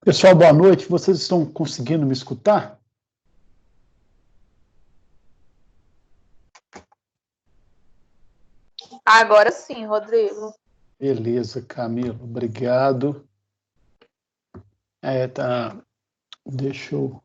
Pessoal, boa noite. Vocês estão conseguindo me escutar? Agora sim, Rodrigo. Beleza, Camilo. Obrigado. Tá. Deixa eu...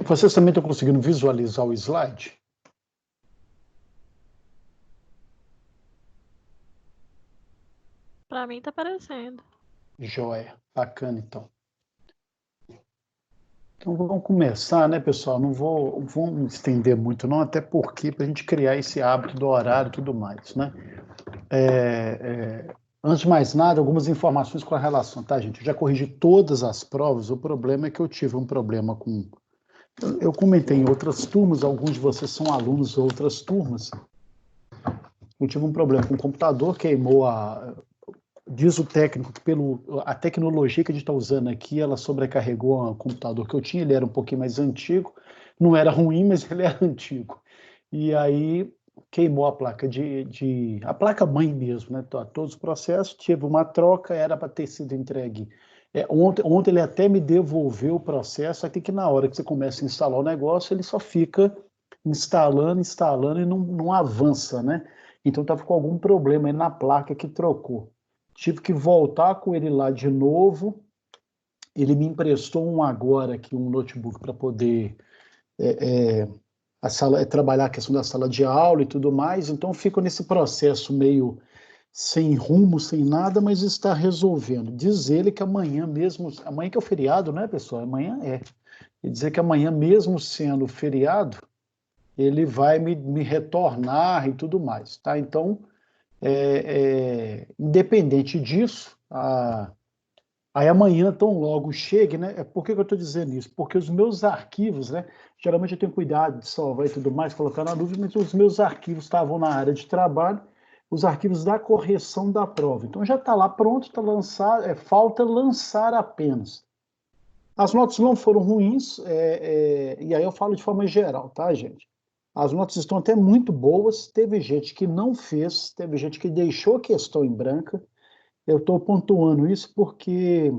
vocês também estão conseguindo visualizar o slide? Para mim tá aparecendo. Joia. Bacana, então. Então vamos começar, né, pessoal? Não vou me estender muito, não, até porque para a gente criar esse hábito do horário e tudo mais, né? Antes de mais nada, algumas informações com a relação, tá, gente? Eu já corrigi todas as provas, o problema é que eu tive um problema com... Eu comentei em outras turmas, alguns de vocês são alunos de outras turmas. Eu tive um problema com o computador, queimou diz o técnico que a tecnologia que a gente está usando aqui, ela sobrecarregou o computador que eu tinha, ele era um pouquinho mais antigo, não era ruim, mas ele era antigo. E aí queimou a placa a placa-mãe mesmo, né? Todos os processos, tive uma troca, era para ter sido entregue. Ontem ele até me devolveu o processo, aqui que na hora que você começa a instalar o negócio, ele só fica instalando e não avança, né? Então estava com algum problema aí na placa que trocou. Tive que voltar com ele lá de novo. Ele me emprestou um notebook para poder trabalhar a questão da sala de aula e tudo mais. Então fico nesse processo meio sem rumo, sem nada, mas está resolvendo. Diz ele que amanhã que é o feriado, né, pessoal? Amanhã é. E dizer que amanhã, mesmo sendo feriado, ele vai me retornar e tudo mais, tá? Então, independente disso, aí amanhã, tão logo chegue, né? Por que eu estou dizendo isso? Porque os meus arquivos, né? Geralmente eu tenho cuidado de salvar e tudo mais, colocar na nuvem, mas os meus arquivos estavam na área de trabalho, os arquivos da correção da prova. Então já está lá pronto, está lançado, falta lançar apenas. As notas não foram ruins, e aí eu falo de forma geral, tá, gente? As notas estão até muito boas, teve gente que não fez, teve gente que deixou a questão em branca. Eu estou pontuando isso porque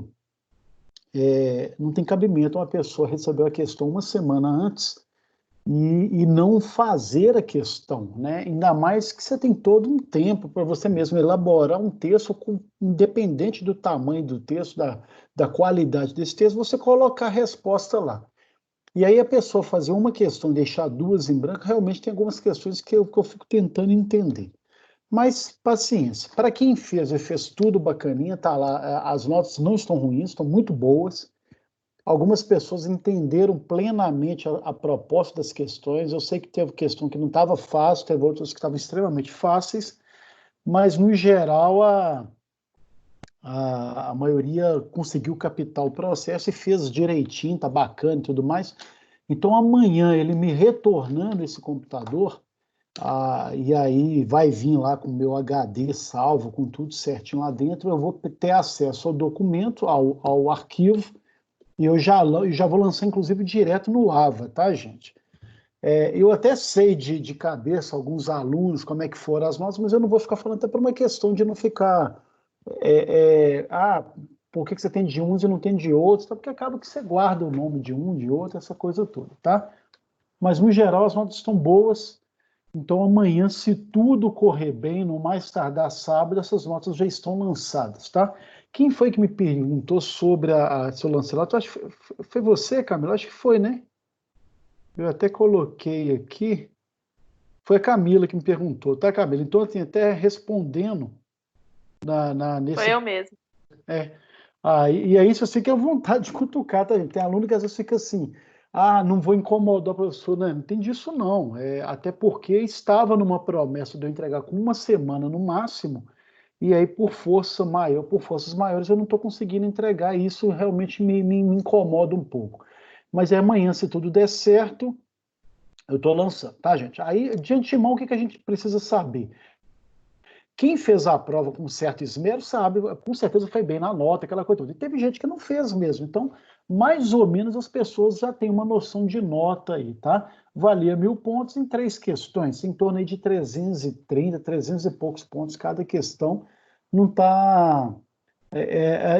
não tem cabimento uma pessoa receber a questão uma semana antes e não fazer a questão, né? Ainda mais que você tem todo um tempo para você mesmo elaborar um texto, independente do tamanho do texto, da qualidade desse texto, você colocar a resposta lá. E aí a pessoa fazer uma questão e deixar duas em branco, realmente tem algumas questões que eu fico tentando entender. Mas paciência, para quem fez e fez tudo bacaninha, tá lá, as notas não estão ruins, estão muito boas. Algumas pessoas entenderam plenamente a proposta das questões. Eu sei que teve questão que não estava fácil, teve outras que estavam extremamente fáceis, mas no geral a maioria conseguiu captar o processo e fez direitinho, tá bacana e tudo mais. Então amanhã ele me retornando esse computador, e aí vai vir lá com o meu HD salvo, com tudo certinho lá dentro, eu vou ter acesso ao documento, ao arquivo, e eu já vou lançar, inclusive, direto no AVA, tá, gente? Eu até sei de cabeça alguns alunos, como é que foram as notas, mas eu não vou ficar falando até por uma questão de não ficar... por que você tem de uns e não tem de outros? Tá? Porque acaba que você guarda o nome de um, de outro, essa coisa toda, tá? Mas, no geral, as notas estão boas. Então, amanhã, se tudo correr bem, no mais tardar sábado, essas notas já estão lançadas, tá? Quem foi que me perguntou sobre se eu lancei lá? Acho que foi você, Camila? Acho que foi, né? Eu até coloquei aqui. Foi a Camila que me perguntou, tá, Camila? Então, assim, até respondendo nesse... Foi eu mesmo. E aí, se você quer vontade de cutucar, tá, gente? Tem aluno que às vezes fica assim, não vou incomodar o professor, não tem disso não, até porque estava numa promessa de eu entregar com uma semana no máximo, e aí por forças maiores eu não estou conseguindo entregar, e isso realmente me incomoda um pouco. mas é amanhã, se tudo der certo, eu estou lançando, tá, gente? Aí, de antemão, o que a gente precisa saber? Quem fez a prova com certo esmero sabe, com certeza foi bem na nota, aquela coisa toda. E teve gente que não fez mesmo. Então, mais ou menos as pessoas já têm uma noção de nota aí, tá? Valia 1.000 pontos em 3 questões, em torno aí de 330, 300 e poucos pontos cada questão. Não está.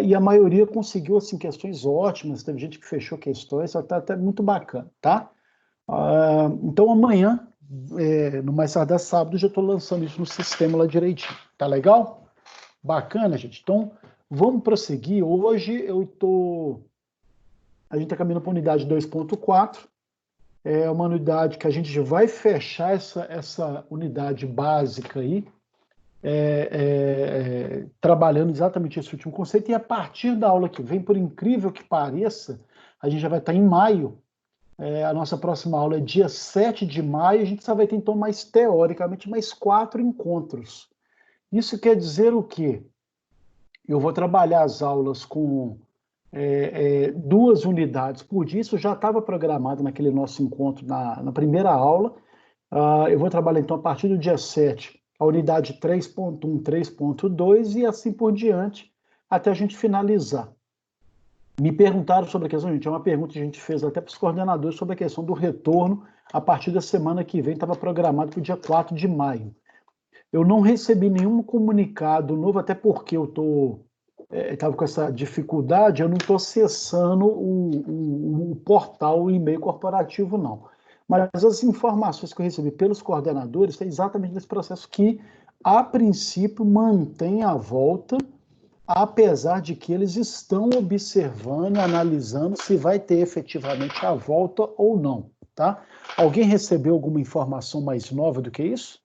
E a maioria conseguiu assim, questões ótimas, teve gente que fechou questões, está até muito bacana, tá? Então amanhã, no mais tardar sábado, já estou lançando isso no sistema lá direitinho. Tá legal? Bacana, gente. Então, vamos prosseguir. Hoje a gente está caminhando para a unidade 2.4. É uma unidade que a gente vai fechar essa unidade básica aí, trabalhando exatamente esse último conceito. E a partir da aula que vem, por incrível que pareça, a gente já vai estar em maio. A nossa próxima aula é dia 7 de maio, a gente só vai ter, então, teoricamente, mais 4 encontros. Isso quer dizer o quê? Eu vou trabalhar as aulas com 2 unidades por dia, isso já estava programado naquele nosso encontro na primeira aula. Eu vou trabalhar, então, a partir do dia 7, a unidade 3.1, 3.2 e assim por diante, até a gente finalizar. Me perguntaram sobre a questão, gente, é uma pergunta que a gente fez até para os coordenadores sobre a questão do retorno a partir da semana que vem, estava programado para o dia 4 de maio. Eu não recebi nenhum comunicado novo, até porque eu estava com essa dificuldade, eu não estou acessando o portal, o e-mail corporativo, não. Mas as informações que eu recebi pelos coordenadores é exatamente nesse processo que, a princípio, mantém a volta, apesar de que eles estão observando, analisando se vai ter efetivamente a volta ou não, tá? Alguém recebeu alguma informação mais nova do que isso?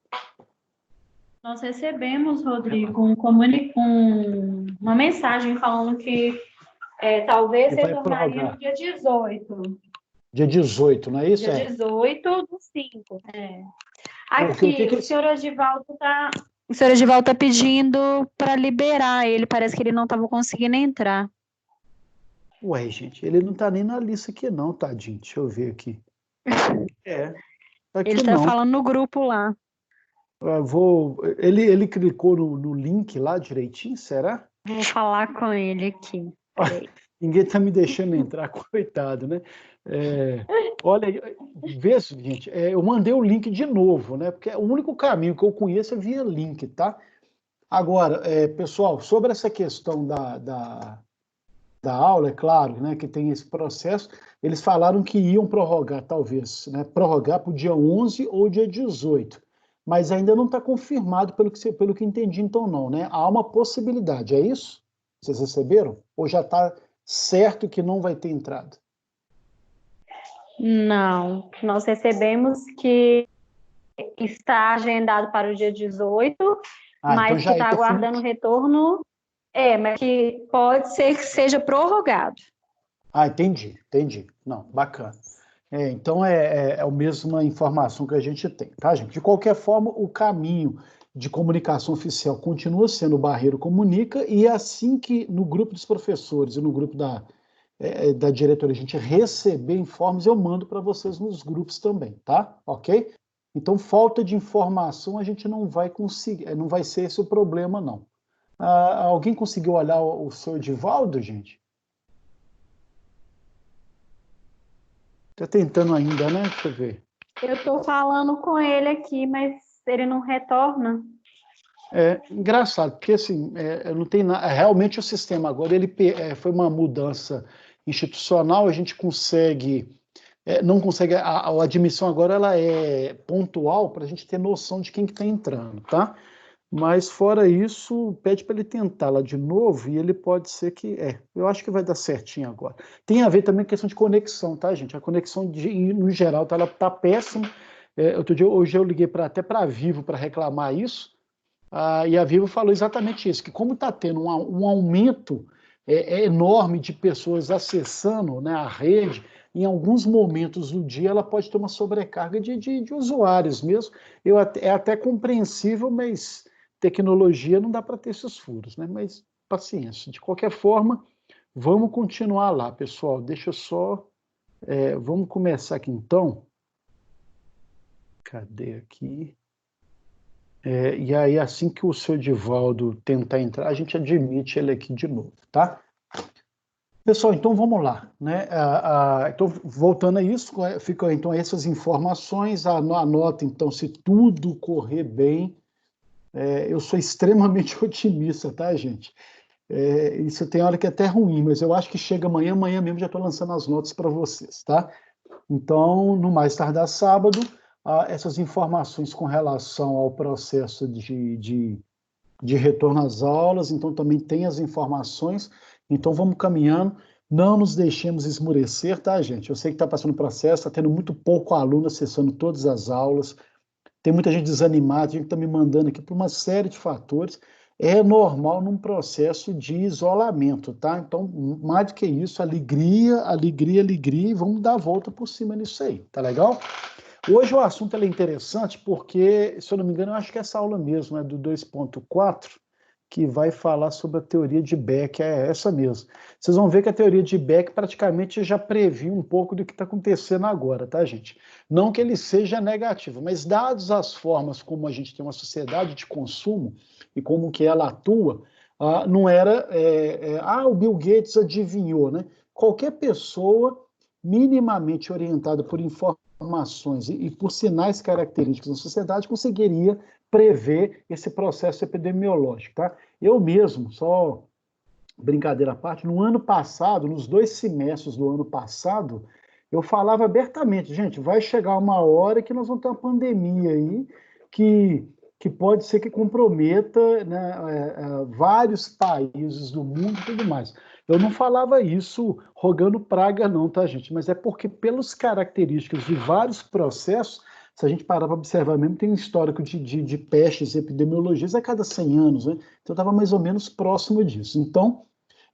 Nós recebemos, Rodrigo, uma mensagem falando que talvez E vai retornaria prorrogar. no dia 18. Dia 18, não é isso? Dia 18 do 5. Porque o Aqui, que o senhor Edivaldo está pedindo para liberar ele. Parece que ele não estava conseguindo entrar. Ué, gente, ele não tá nem na lista aqui não, tadinho. Deixa eu ver aqui. Aqui Ele está não. falando no grupo lá. Ele clicou no link lá direitinho, será? Vou falar com ele aqui. Peraí. Ninguém tá me deixando entrar, coitado, né? Olha, vê, gente, eu mandei o link de novo, né? Porque o único caminho que eu conheço é via link, tá? Agora, pessoal, sobre essa questão da aula, é claro, né, que tem esse processo, eles falaram que iam prorrogar, talvez, né, prorrogar para o dia 11 ou dia 18, mas ainda não está confirmado pelo que entendi, então não, né? Há uma possibilidade, é isso? Vocês receberam? Ou já está certo que não vai ter entrada? Não, nós recebemos que está agendado para o dia 18, Então mas já que é está aguardando o retorno, mas que pode ser que seja prorrogado. Entendi. Não, bacana. Então é a mesma informação que a gente tem, tá, gente? De qualquer forma, o caminho de comunicação oficial continua sendo o Barreiro Comunica, e assim que no grupo dos professores e no grupo da diretoria a gente receber informes, eu mando para vocês nos grupos também, tá? Ok? Então, falta de informação a gente não vai conseguir, não vai ser esse o problema, não. Alguém conseguiu olhar o seu Edivaldo, gente? Tá tentando ainda, né? Deixa eu ver. Eu estou falando com ele aqui, mas ele não retorna. É engraçado, porque assim, não tem nada. Realmente o sistema agora foi uma mudança institucional, a gente não consegue, a admissão agora ela é pontual para a gente ter noção de quem que está entrando, tá? Mas fora isso, pede para ele tentar lá de novo e ele pode ser que. Eu acho que vai dar certinho agora. Tem a ver também com a questão de conexão, tá, gente? A conexão, no geral, ela tá péssima. Hoje eu liguei até para a Vivo para reclamar isso, e a Vivo falou exatamente isso, que como está tendo um aumento enorme de pessoas acessando, né, a rede, em alguns momentos do dia ela pode ter uma sobrecarga de usuários mesmo. É até compreensível, mas tecnologia não dá para ter esses furos, né? Mas paciência. De qualquer forma, vamos continuar lá, pessoal. Deixa eu só Vamos começar aqui, então. Cadê aqui? E aí, assim que o seu Divaldo tentar entrar, a gente admite ele aqui de novo, tá? Pessoal, então vamos lá, né? Então, voltando a isso, ficam então essas informações, anota então, se tudo correr bem, eu sou extremamente otimista, tá, gente? Isso tem hora que é até ruim, mas eu acho que chega amanhã mesmo já estou lançando as notas para vocês, tá? Então, no mais tardar sábado, essas informações com relação ao processo de retorno às aulas, então também tem as informações, então vamos caminhando, não nos deixemos esmurecer, tá, gente? Eu sei que está passando processo, está tendo muito pouco aluno acessando todas as aulas, tem muita gente desanimada, gente está me mandando aqui por uma série de fatores, é normal num processo de isolamento, tá? Então, mais do que isso, alegria, alegria, alegria, e vamos dar a volta por cima nisso aí, tá legal? Hoje o assunto é interessante porque, se eu não me engano, eu acho que essa aula mesmo é do 2.4, que vai falar sobre a teoria de Beck, é essa mesmo. Vocês vão ver que a teoria de Beck praticamente já previu um pouco do que está acontecendo agora, tá, gente? Não que ele seja negativo, mas dadas as formas como a gente tem uma sociedade de consumo e como que ela atua, não era, o Bill Gates adivinhou, né? Qualquer pessoa minimamente orientada por informações e por sinais característicos da sociedade conseguiria prever esse processo epidemiológico, tá? Eu mesmo, só brincadeira à parte, no ano passado, nos 2 semestres do ano passado, eu falava abertamente, gente, vai chegar uma hora que nós vamos ter uma pandemia aí que pode ser que comprometa, né, vários países do mundo e tudo mais. Eu não falava isso rogando praga não, tá, gente? Mas é porque pelas características de vários processos, se a gente parar para observar mesmo, tem um histórico de pestes e epidemiologias a cada 100 anos, né? Então estava mais ou menos próximo disso. Então,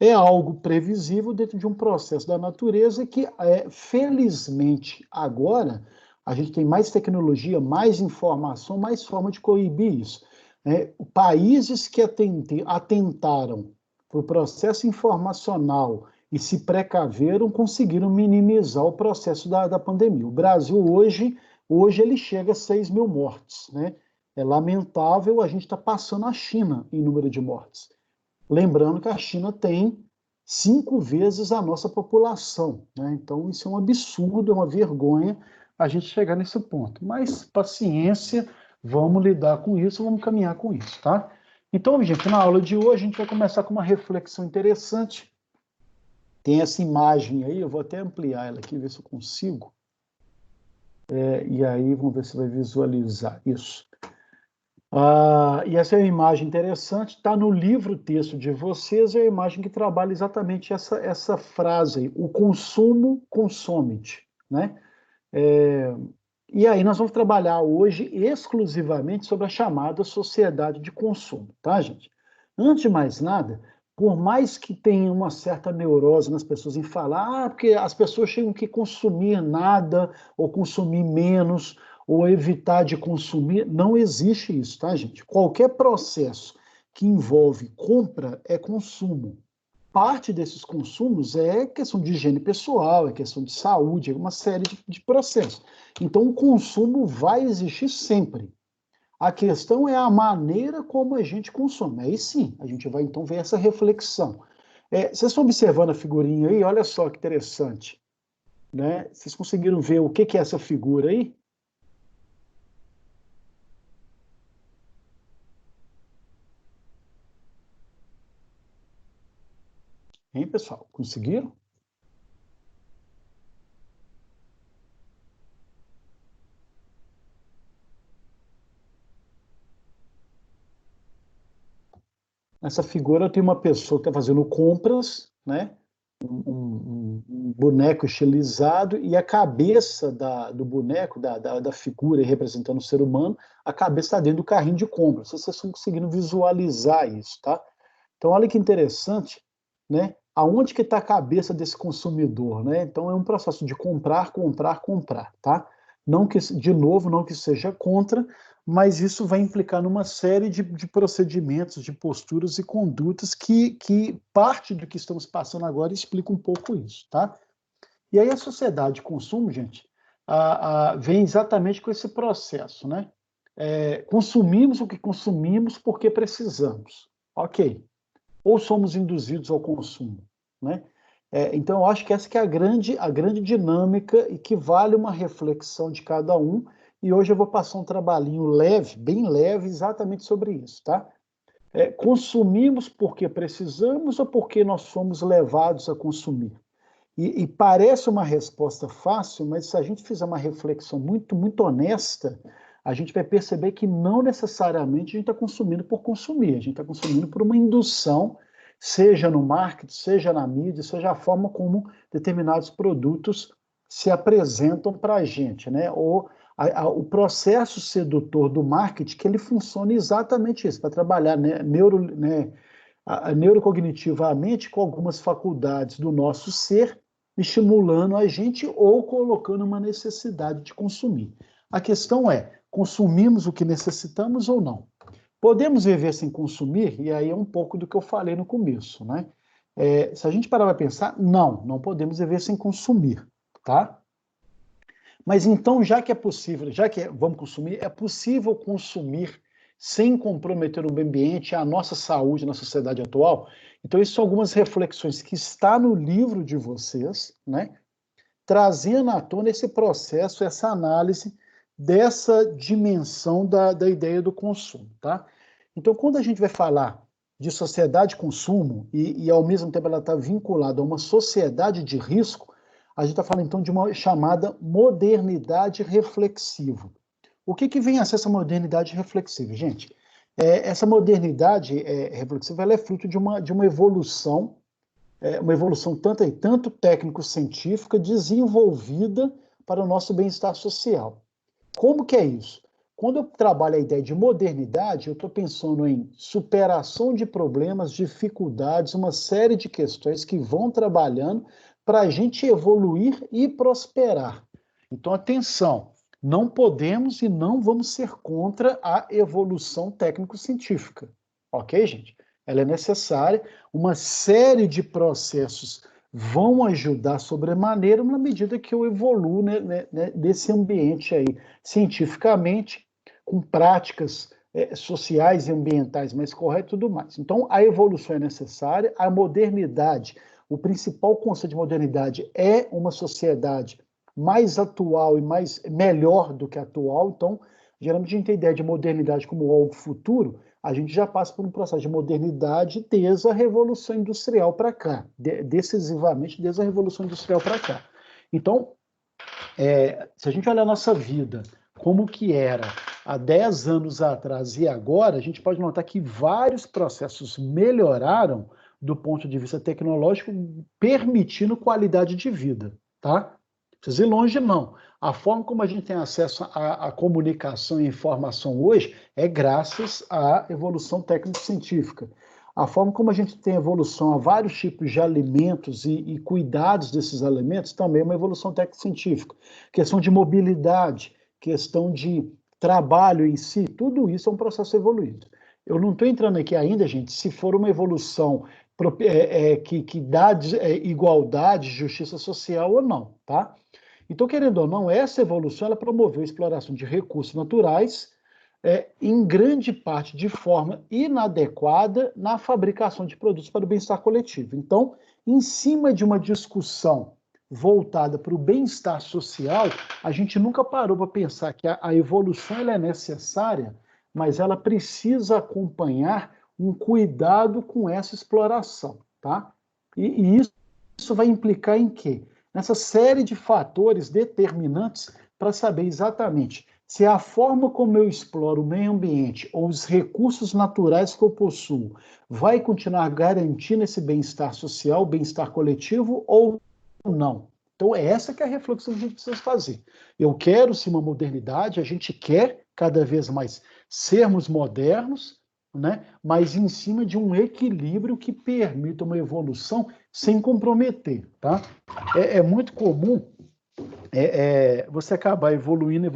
é algo previsível dentro de um processo da natureza que, felizmente, agora a gente tem mais tecnologia, mais informação, mais forma de coibir isso. Países que atentaram para o processo informacional e se precaveram, conseguiram minimizar o processo da pandemia. O Brasil, hoje ele chega a 6 mil mortes, né? É lamentável, a gente está passando a China em número de mortes. Lembrando que a China tem 5 vezes a nossa população, né? Então, isso é um absurdo, é uma vergonha a gente chegar nesse ponto. Mas, paciência, vamos lidar com isso, vamos caminhar com isso, tá? Então, gente, na aula de hoje a gente vai começar com uma reflexão interessante. Tem essa imagem aí, eu vou até ampliar ela aqui, ver se eu consigo. E aí, vamos ver se vai visualizar isso. E essa é uma imagem interessante, está no livro-texto de vocês, é a imagem que trabalha exatamente essa frase aí, o consumo consome-te, né? E aí nós vamos trabalhar hoje exclusivamente sobre a chamada sociedade de consumo, tá, gente? Antes de mais nada, por mais que tenha uma certa neurose nas pessoas em falar, porque as pessoas tinham que consumir nada, ou consumir menos, ou evitar de consumir, não existe isso, tá, gente? Qualquer processo que envolve compra é consumo. Parte desses consumos é questão de higiene pessoal, é questão de saúde, é uma série de processos. Então, o consumo vai existir sempre. A questão é a maneira como a gente consome. Aí sim, a gente vai então ver essa reflexão. Vocês estão observando a figurinha aí? Olha só que interessante, né? Vocês conseguiram ver o que é essa figura aí? Hein, pessoal? Conseguiram? Nessa figura tem uma pessoa que está fazendo compras, né? Um boneco estilizado e a cabeça do boneco, da figura representando o ser humano, a cabeça está dentro do carrinho de compras. Vocês estão conseguindo visualizar isso, tá? Então, olha que interessante, né? Aonde que está a cabeça desse consumidor, né? Então, é um processo de comprar, comprar, comprar, tá? Não que, de novo, não que seja contra, mas isso vai implicar numa série de procedimentos, de posturas e condutas que parte do que estamos passando agora explica um pouco isso, tá? E aí a sociedade de consumo, gente, vem exatamente com esse processo, né? Consumimos o que consumimos porque precisamos. Ok. Ou somos induzidos ao consumo, né? Então, eu acho que essa que é a grande dinâmica e que vale uma reflexão de cada um. E hoje eu vou passar um trabalhinho leve, bem leve, exatamente sobre isso, tá? Consumimos porque precisamos ou porque nós somos levados a consumir? E parece uma resposta fácil, mas se a gente fizer uma reflexão muito, muito honesta, a gente vai perceber que não necessariamente a gente está consumindo por consumir, a gente está consumindo por uma indução, seja no marketing, seja na mídia, seja a forma como determinados produtos se apresentam para a gente, né? Ou o processo sedutor do marketing, que ele funciona exatamente isso, para trabalhar, né, neurocognitivamente com algumas faculdades do nosso ser, estimulando a gente ou colocando uma necessidade de consumir. A questão é, consumimos o que necessitamos ou não? Podemos viver sem consumir? E aí é um pouco do que eu falei no começo, né? Se a gente parar para pensar, não podemos viver sem consumir, tá? Mas então, já que é possível, vamos consumir, é possível consumir sem comprometer o meio ambiente, a nossa saúde na sociedade atual? Então, isso são algumas reflexões que está no livro de vocês, né? Trazendo à tona esse processo, essa análise dessa dimensão da ideia do consumo, tá? Então, quando a gente vai falar de sociedade de consumo e ao mesmo tempo ela está vinculada a uma sociedade de risco, a gente está falando então de uma chamada modernidade reflexiva. O que vem a ser essa modernidade reflexiva, gente? Essa modernidade reflexiva ela é fruto de uma evolução, uma evolução tanto técnico-científica desenvolvida para o nosso bem-estar social. Como que é isso? Quando eu trabalho a ideia de modernidade, eu estou pensando em superação de problemas, dificuldades, uma série de questões que vão trabalhando para a gente evoluir e prosperar. Então, atenção, não podemos e não vamos ser contra a evolução técnico-científica, ok, gente? Ela é necessária, uma série de processos vão ajudar sobremaneira na medida que eu evoluo nesse ambiente aí, cientificamente, com práticas sociais e ambientais mais corretas e tudo mais. Então, a evolução é necessária, a modernidade, o principal conceito de modernidade é uma sociedade mais atual e melhor do que atual. Então, geralmente a gente tem a ideia de modernidade como algo futuro, a gente já passa por um processo de modernidade desde a Revolução Industrial para cá, decisivamente desde a Revolução Industrial para cá. Então, se a gente olhar a nossa vida, como que era há 10 anos atrás e agora, a gente pode notar que vários processos melhoraram do ponto de vista tecnológico, permitindo qualidade de vida, tá? Não precisa ir longe, não. A forma como a gente tem acesso à comunicação e informação hoje é graças à evolução técnico-científica. A forma como a gente tem evolução a vários tipos de alimentos e cuidados desses alimentos também é uma evolução técnico-científica. Questão de mobilidade, questão de trabalho em si, tudo isso é um processo evoluído. Eu não estou entrando aqui ainda, gente, se for uma evolução que dá igualdade, justiça social ou não, tá? Então, querendo ou não, essa evolução ela promoveu a exploração de recursos naturais, em grande parte de forma inadequada na fabricação de produtos para o bem-estar coletivo. Então, em cima de uma discussão voltada para o bem-estar social, a gente nunca parou para pensar que a evolução ela é necessária, mas ela precisa acompanhar um cuidado com essa exploração, tá? E isso vai implicar em quê? Nessa série de fatores determinantes para saber exatamente se a forma como eu exploro o meio ambiente ou os recursos naturais que eu possuo vai continuar garantindo esse bem-estar social, bem-estar coletivo ou não. Então, essa que é a reflexão que a gente precisa fazer. Eu quero sim uma modernidade, a gente quer cada vez mais sermos modernos, né? Mas em cima de um equilíbrio que permita uma evolução sem comprometer, tá? É muito comum você acabar evoluindo,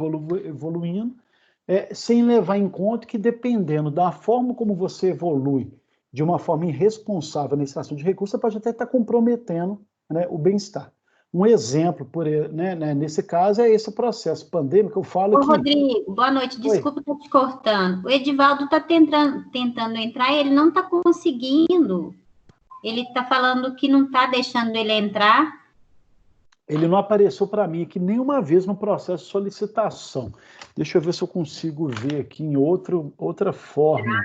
sem levar em conta que dependendo da forma como você evolui de uma forma irresponsável na extração de recursos, você pode até estar comprometendo, né, o bem-estar. Um exemplo, nesse caso, é esse processo pandêmico. Eu falo Ô, que... Rodrigo, boa noite. Oi. Desculpa estar te cortando. O Edivaldo está tentando entrar e ele não está conseguindo. Ele está falando que não está deixando ele entrar. Ele não apareceu para mim aqui nenhuma vez no processo de solicitação. Deixa eu ver se eu consigo ver aqui em outra forma.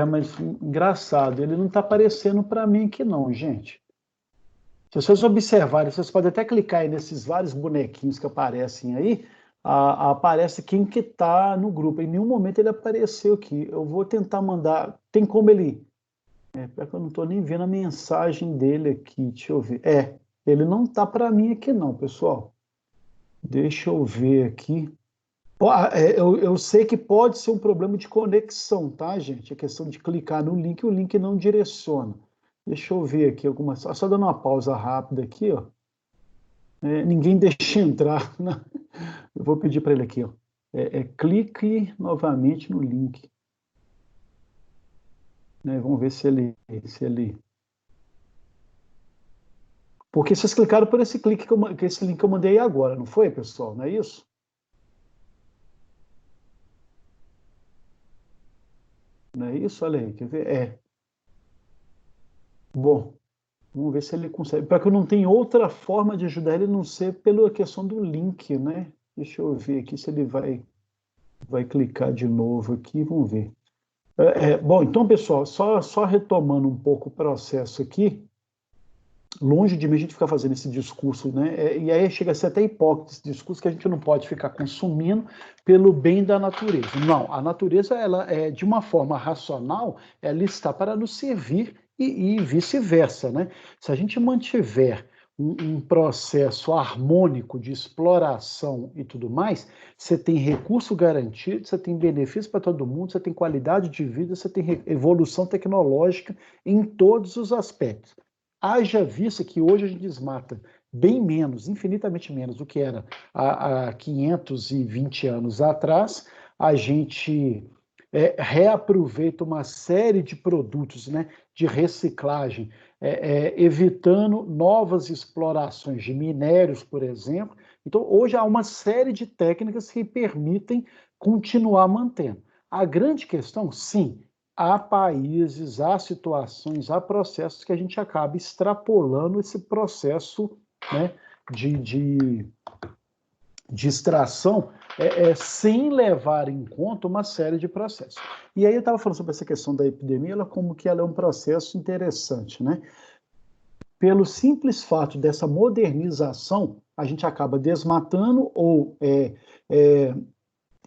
Mas engraçado, ele não está aparecendo para mim aqui não, gente. Se vocês observarem, vocês podem até clicar aí nesses vários bonequinhos que aparecem aí, aparece quem que está no grupo. Em nenhum momento ele apareceu aqui. Eu vou tentar mandar... Tem como ele... Porque eu não estou nem vendo a mensagem dele aqui. Deixa eu ver. Ele não está para mim aqui não, pessoal. Deixa eu ver aqui. Eu sei que pode ser um problema de conexão, tá, gente? A questão de clicar no link, o link não direciona. Deixa eu ver aqui algumas... Só dando uma pausa rápida aqui, ó. Ninguém deixa entrar. Né? Eu vou pedir para ele aqui, ó. Clique novamente no link. Vamos ver se ele... Porque vocês clicaram por esse link que eu mandei agora, não foi, pessoal? Não é isso? Não é isso? Olha aí, quer ver? Bom, vamos ver se ele consegue. Para que eu não tenha outra forma de ajudar ele, não ser pela questão do link, né? Deixa eu ver aqui se ele vai clicar de novo aqui, vamos ver. Bom, então, pessoal, só retomando um pouco o processo aqui, longe de mim a gente ficar fazendo esse discurso, né? E aí chega a ser até hipócrita esse discurso que a gente não pode ficar consumindo pelo bem da natureza. Não, a natureza, ela de uma forma racional, ela está para nos servir e vice-versa, né? Se a gente mantiver um processo harmônico de exploração e tudo mais, você tem recurso garantido, você tem benefício para todo mundo, você tem qualidade de vida, você tem evolução tecnológica em todos os aspectos. Haja vista que hoje a gente desmata bem menos, infinitamente menos do que era há 520 anos atrás. A gente reaproveita uma série de produtos, né, de reciclagem, evitando novas explorações de minérios, por exemplo. Então, hoje há uma série de técnicas que permitem continuar mantendo. A grande questão, sim, há países, há situações, há processos que a gente acaba extrapolando esse processo, né, de extração sem levar em conta uma série de processos. E aí eu estava falando sobre essa questão da epidemia, como que ela é um processo interessante, né? Pelo simples fato dessa modernização, a gente acaba desmatando ou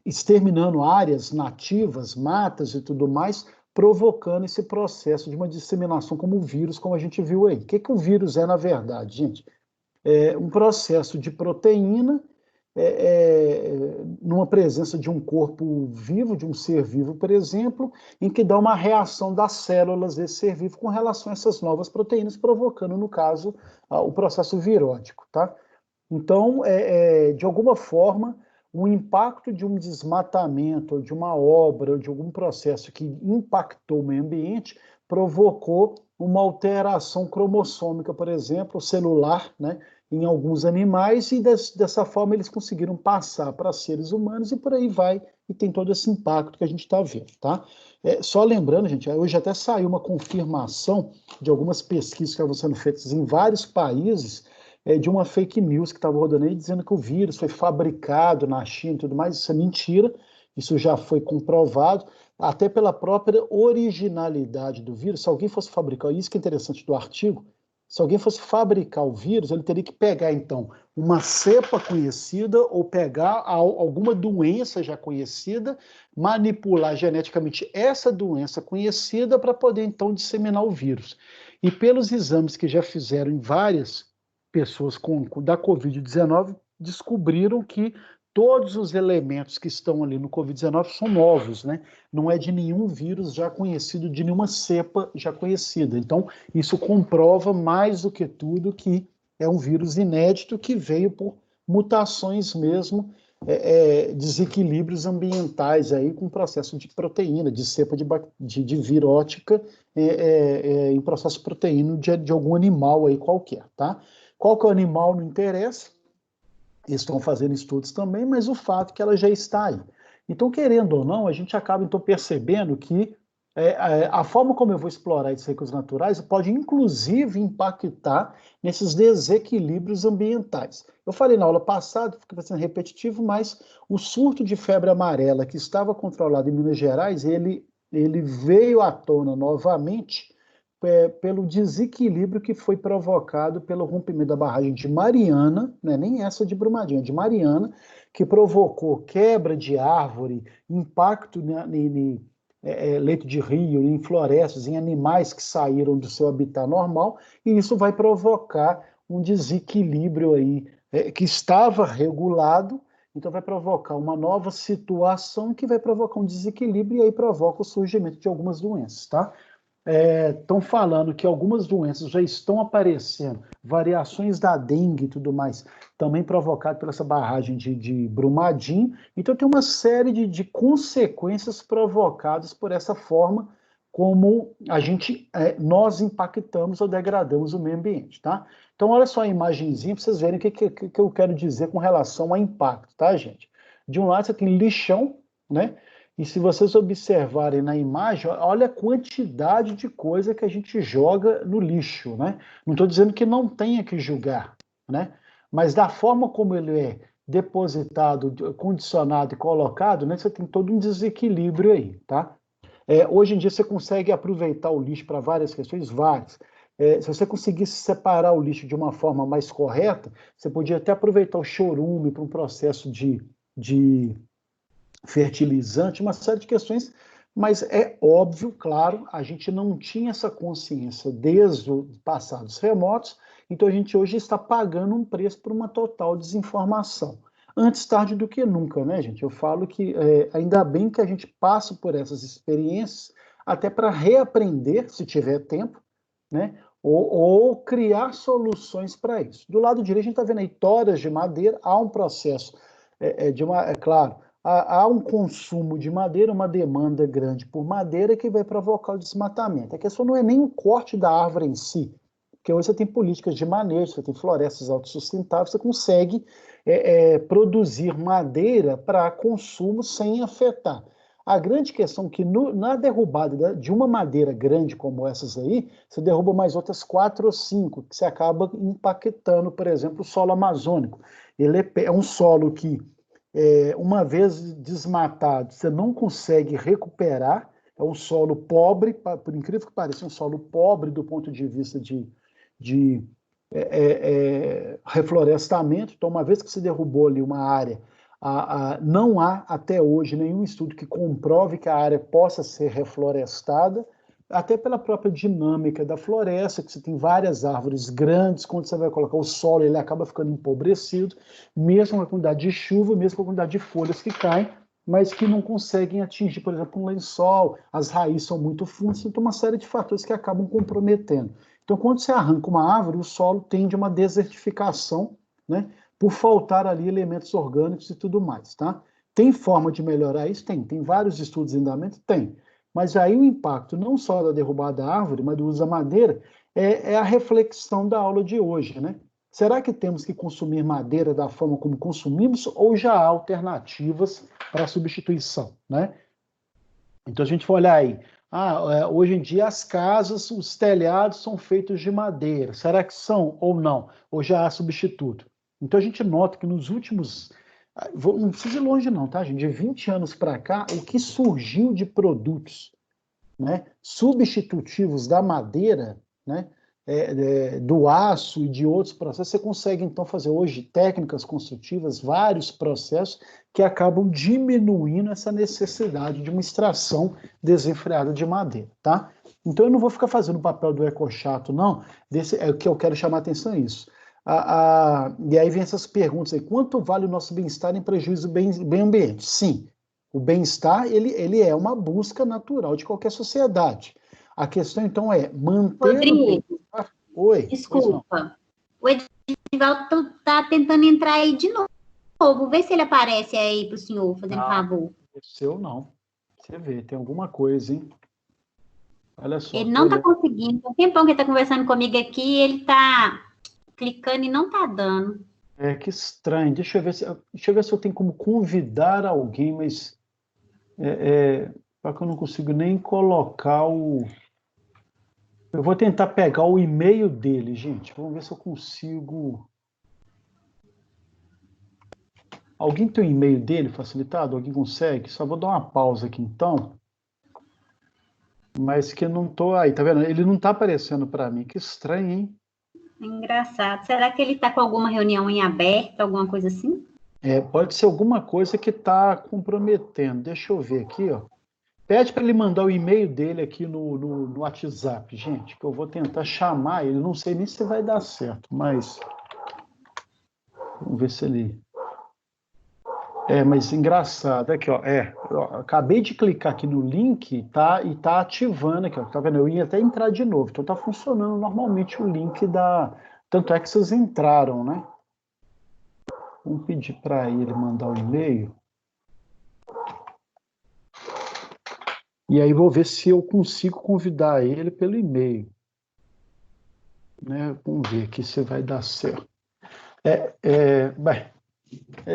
exterminando áreas nativas, matas e tudo mais, provocando esse processo de uma disseminação como o vírus, como a gente viu aí. O que o vírus é, na verdade, gente? É um processo de proteína numa presença de um corpo vivo, de um ser vivo, por exemplo, em que dá uma reação das células desse ser vivo com relação a essas novas proteínas, provocando, no caso, o processo virótico, tá? Então, de alguma forma, o impacto de um desmatamento, ou de uma obra, ou de algum processo que impactou o meio ambiente, provocou uma alteração cromossômica, por exemplo, celular, né, em alguns animais, e dessa forma eles conseguiram passar para seres humanos, e por aí vai, e tem todo esse impacto que a gente está vendo, tá? Só lembrando, gente, hoje até saiu uma confirmação de algumas pesquisas que estavam sendo feitas em vários países, de uma fake news que estava rodando aí, dizendo que o vírus foi fabricado na China e tudo mais. Isso é mentira, isso já foi comprovado, até pela própria originalidade do vírus. Se alguém fosse fabricar, isso que é interessante do artigo, se alguém fosse fabricar o vírus, ele teria que pegar, então, uma cepa conhecida ou pegar alguma doença já conhecida, manipular geneticamente essa doença conhecida para poder, então, disseminar o vírus. E pelos exames que já fizeram em várias pessoas da Covid-19, descobriram que todos os elementos que estão ali no Covid-19 são novos, né? Não é de nenhum vírus já conhecido, de nenhuma cepa já conhecida. Então, isso comprova mais do que tudo que é um vírus inédito que veio por mutações mesmo desequilíbrios ambientais aí com processo de proteína, de cepa de virótica em processo proteíno de algum animal aí qualquer, tá? Qual que é o animal não interessa, eles estão fazendo estudos também, mas o fato é que ela já está aí. Então, querendo ou não, a gente acaba então percebendo que a forma como eu vou explorar esses recursos naturais pode, inclusive, impactar nesses desequilíbrios ambientais. Eu falei na aula passada, fica sendo repetitivo, mas o surto de febre amarela que estava controlado em Minas Gerais, ele veio à tona novamente pelo desequilíbrio que foi provocado pelo rompimento da barragem de Mariana, não é nem essa de Brumadinho, é de Mariana, que provocou quebra de árvore, impacto em leito de rio, em florestas, em animais que saíram do seu habitat normal, e isso vai provocar um desequilíbrio aí, que estava regulado, então vai provocar uma nova situação que vai provocar um desequilíbrio e aí provoca o surgimento de algumas doenças, tá? Estão falando que algumas doenças já estão aparecendo, variações da dengue e tudo mais, também provocado por essa barragem de Brumadinho. Então tem uma série de consequências provocadas por essa forma como nós impactamos ou degradamos o meio ambiente, tá? Então olha só a imagenzinha para vocês verem o que eu quero dizer com relação ao impacto, tá, gente? De um lado você tem lixão, né? E se vocês observarem na imagem, olha a quantidade de coisa que a gente joga no lixo, né? Não estou dizendo que não tenha que julgar, né? Mas da forma como ele é depositado, condicionado e colocado, né? Você tem todo um desequilíbrio aí, tá? Hoje em dia você consegue aproveitar o lixo para várias questões, várias. Se você conseguisse separar o lixo de uma forma mais correta, você podia até aproveitar o chorume para um processo de fertilizante, uma série de questões, mas é óbvio, claro, a gente não tinha essa consciência desde os passados remotos, então a gente hoje está pagando um preço por uma total desinformação. Antes tarde do que nunca, né, gente? Eu falo que ainda bem que a gente passa por essas experiências, até para reaprender, se tiver tempo, né? Ou criar soluções para isso. Do lado direito, a gente está vendo aí toras de madeira, há um processo claro, há um consumo de madeira, uma demanda grande por madeira que vai provocar o desmatamento. A questão não é nem o corte da árvore em si, porque hoje você tem políticas de manejo, você tem florestas autossustentáveis, você consegue produzir madeira para consumo sem afetar. A grande questão é que na derrubada de uma madeira grande como essas aí, você derruba mais outras 4 ou 5, que você acaba impactando, por exemplo, o solo amazônico. Ele é um solo que uma vez desmatado, você não consegue recuperar, é um solo pobre, por incrível que pareça, um solo pobre do ponto de vista de reflorestamento. Então, uma vez que se derrubou ali uma área, não há até hoje nenhum estudo que comprove que a área possa ser reflorestada, até pela própria dinâmica da floresta, que você tem várias árvores grandes, quando você vai colocar o solo, ele acaba ficando empobrecido, mesmo com a quantidade de chuva, mesmo com a quantidade de folhas que caem, mas que não conseguem atingir, por exemplo, um lençol, as raízes são muito fundas, então uma série de fatores que acabam comprometendo. Então, quando você arranca uma árvore, o solo tende a uma desertificação, né, por faltar ali elementos orgânicos e tudo mais, tá? Tem forma de melhorar isso? Tem vários estudos em andamento? Tem. Mas aí o impacto não só da derrubada da árvore, mas do uso da madeira, é a reflexão da aula de hoje, né? Será que temos que consumir madeira da forma como consumimos ou já há alternativas para substituição, né? Então a gente for olhar aí, hoje em dia as casas, os telhados são feitos de madeira, será que são ou não? Ou já há substituto? Então a gente nota que nos últimos... Não precisa ir longe não, tá, gente? De 20 anos para cá, o que surgiu de produtos, né, substitutivos da madeira, né, do aço e de outros processos, você consegue, então, fazer hoje técnicas construtivas, vários processos que acabam diminuindo essa necessidade de uma extração desenfreada de madeira, tá? Então, eu não vou ficar fazendo o papel do ecochato, não, o que eu quero chamar a atenção é isso. E aí vem essas perguntas aí, quanto vale o noso bem-estar em prejuízo do bem ambiente? Sim, o bem-estar ele é uma busca natural de qualquer sociedade. A questão, então, é manter... Rodrigo, Oi. desculpa, o Edivaldo está tentando entrar aí de novo, vê se ele aparece aí para o senhor, fazendo favor. Seu não. Você vê, tem alguma coisa, hein? Olha só. Ele não está conseguindo. Tem um tempão que ele está conversando comigo aqui, ele está clicando e não está dando. Que estranho. Deixa eu ver se eu tenho como convidar alguém, mas só que eu não consigo nem colocar o... Eu vou tentar pegar o e-mail dele, gente. Vamos ver se eu consigo... Alguém tem o e-mail dele facilitado? Alguém consegue? Só vou dar uma pausa aqui, então. Mas que eu não tô aí, tá vendo? Ele não tá aparecendo para mim. Que estranho, hein? Engraçado. Será que ele está com alguma reunião em aberto, alguma coisa assim? Pode ser alguma coisa que está comprometendo. Deixa eu ver aqui, ó. Pede para ele mandar o e-mail dele aqui no WhatsApp, gente, que eu vou tentar chamar ele. Não sei nem se vai dar certo, mas... Vamos ver se ele... mas engraçado, aqui, ó, eu acabei de clicar aqui no link, e tá ativando aqui, ó, tá vendo? Eu ia até entrar de novo, então tá funcionando normalmente o link da... Tanto é que vocês entraram, né? Vamos pedir para ele mandar o e-mail. E aí vou ver se eu consigo convidar ele pelo e-mail. Né? Vamos ver aqui se vai dar certo.